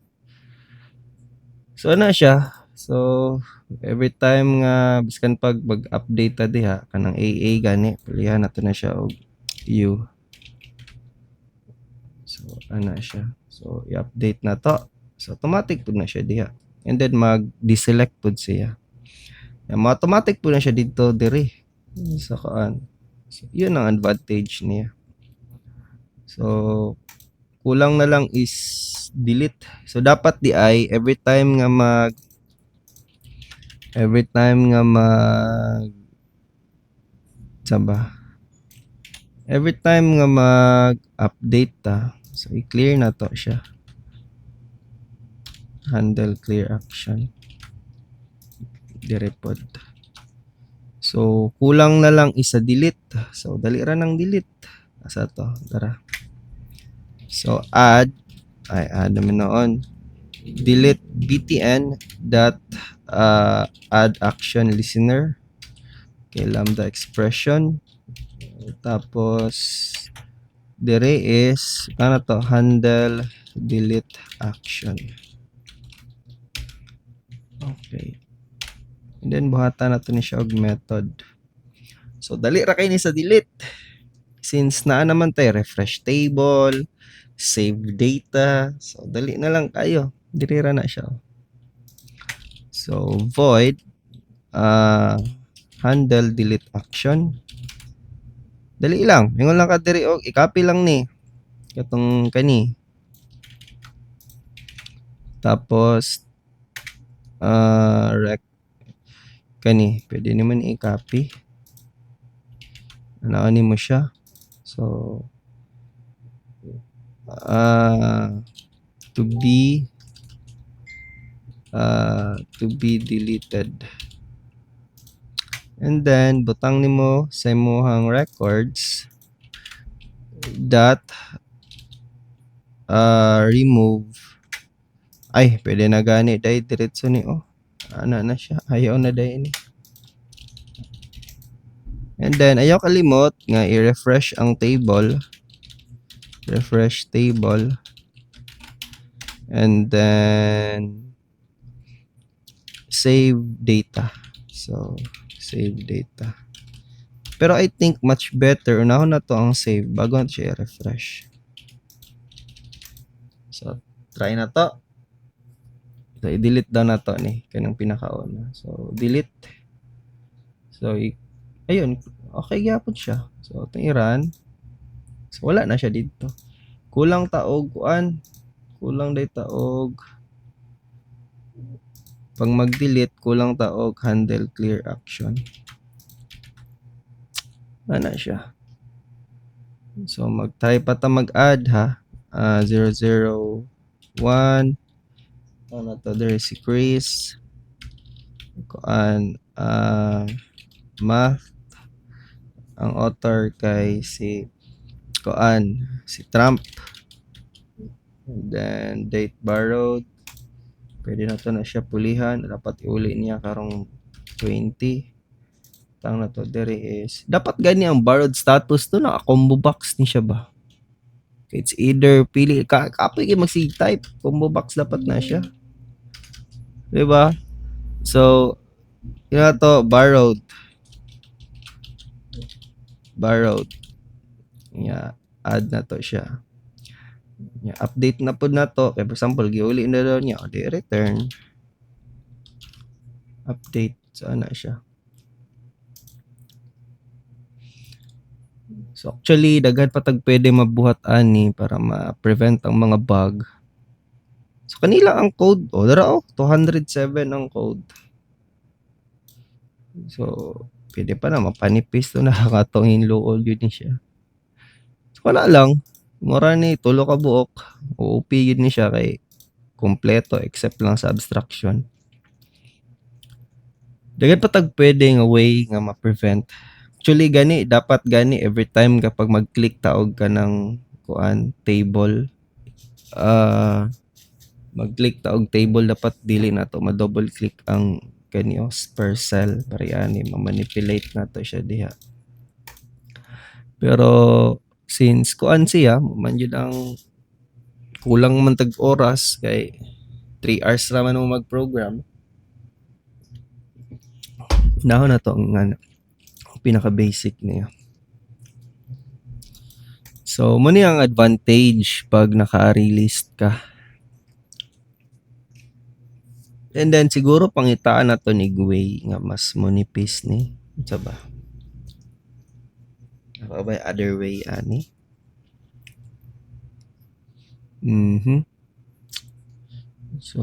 So ano siya? So every time nga biskan pag mag-update ta diha kanang AA gani, pulihan nato na siya og U. So ana siya. So i-update na to. So automatic pud na siya diha. And then mag-deselect pud siya. Automatic pud na siya dito diri sa kaan. So, yun ang advantage niya. So kulang na lang is delete. So dapat di ay every time nga mag-update ta, so i-clear na to siya. Handle clear action. Direpod. So kulang na lang isa delete. So dali ra nang delete. Asa to? Tara. So add naman noon. Delete btn dot add action listener. Okay, lambda expression. Tapos dire is ano to, handle delete action. Okay. And then buhatan nato ni siya og method. So dali ra kay ni sa delete. Since naa naman tayo refresh table, save data. So dali na lang kayo. Diri ra na siya. So void handle delete action. Dali lang. Ingon lang ka diri og i-copy lang ni katong kani. Tapos kani pwede naman i-copy. Ano mo siya. So to be deleted. And then butang nimo sa imong records dot remove. Ay, pwede na gani dai diretso ni ana na siya. Ayaw na dai ni. And then ayaw kalimot nga i-refresh ang table. Refresh table. And then save data. So save data. Pero I think much better unahon na to ang save bago na siya i-refresh. So try na to. So i-delete daw na to ni kanang pinakauna. So delete. So ayun, okay gyapon siya. So itong i-run. So wala na siya dito. Kulang taog kuan. Kulang day taog Pag mag-delete, kulang ta og handle clear action. Ana siya. So mag-try pa ta mag-add ha. 001. Ano to? There si Chris. Kuan math. Ang author kay si Kuan, si Trump. And then date borrowed. Pwede na to na siya pulihan. Dapat iuli niya karong 20. Tang na to there is dapat gani ang borrowed status to na combo box ni siya ba? It's either pili kapoy kay mag-type combo box dapat na siya. 'Di ba? So yun to borrowed. Yeah, add na to siya. Yeah, update na po na to. For example, giuli na daw niya. O, di return. Update. Saan na siya? So, actually, daghan patag pwede mabuhat ani para ma-prevent ang mga bug. So, kanila ang code. O, dara 207 ang code. So, pwede pa na mapanipis to nakakatong hinlool yun siya. So, wala lang. Mura ni tulo ka buok. OOP yun ni siya kay kompleto except lang sa abstraction. Dagan patag pwede nga way nga ma-prevent. Actually gani dapat gani every time kapag mag-click taog ka ng kuan table mag-click taog table dapat dili na to ma-double click ang kanyo per cell para ani ma-manipulate na to siya diha. Pero since kuan siya man yun ang kulang man tag oras kay 3 hours raman mo mag-program. Nahon na to ang pinaka-basic niya. So, muna ang advantage pag naka-array list ka. And then, siguro pangitaan na to ni Gway nga mas monipis ni. Ito ba? Ako ba other way, ani? So,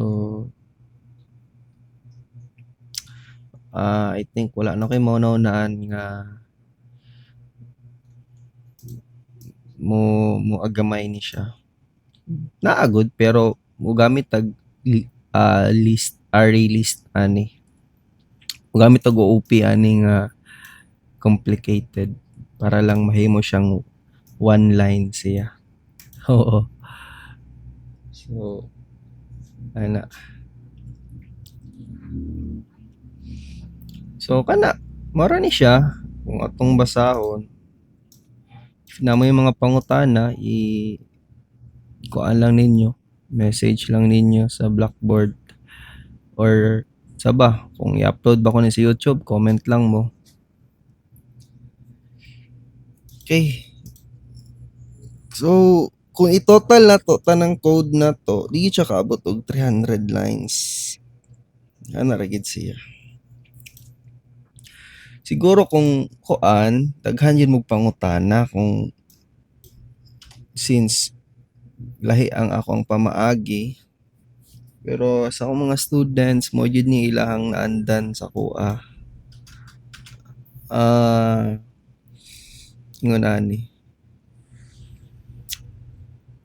I think wala na kay mauna-unaan nga mo agamay ni siya. Naagod pero mo gamit tag list array list ani. Mo gamit tag OOP ani nga complicated para lang mahimo siyang one line siya. Oo. So ana. So kana mara ni siya kung atong basahon na mo yung mga pangutana kuan lang ninyo, message lang ninyo sa Blackboard or saba kung i-upload ba ko ni sa YouTube, comment lang mo. Okay. So, kung i-total na to, tanang code na to, di siya kaabot og 300 lines. Ana ra gid siya. Siguro kung kuan, daghan yun mo pangutana kung since lahi ang akong pamaagi. Pero sa akong mga students, mo yun ni ilahang naandan sa kuha. Ingon ani.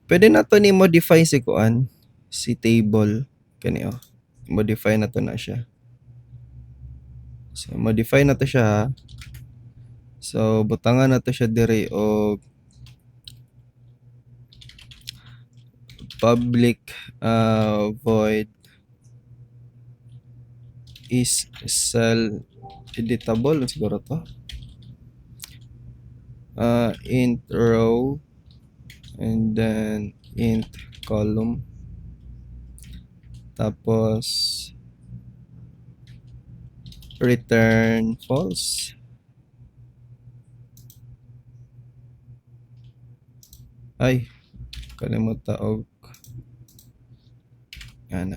Pwede na to ni modify si kuan, si table kani oh. Modify na to na siya. So modify na to siya. So butangan na to siya dire og public void is cell editable siguro to. Int row and then int column. Tapos return false. Ay, kalimutan og ana.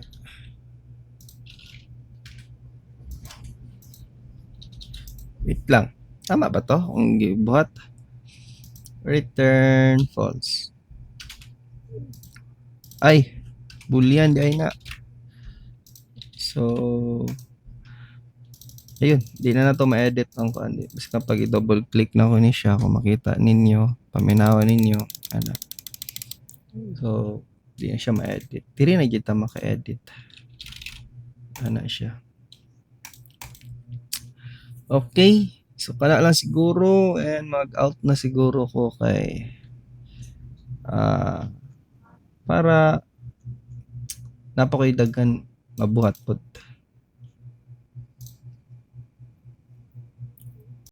Wait lang. Tama ba to? Ang gibuhat. Return false. Ay, boolean di ay na. So, ayun, di na to ma-edit ang kuan. Basta kapag i-double click na ko ni siya, kung makita ninyo, paminawan ninyo, ano. So, di na siya ma-edit. Diri na kita maka-edit. Ano siya. Okay. So, kana lang siguro and mag-out na siguro ko kay para napakoy daghan mabuhat pod.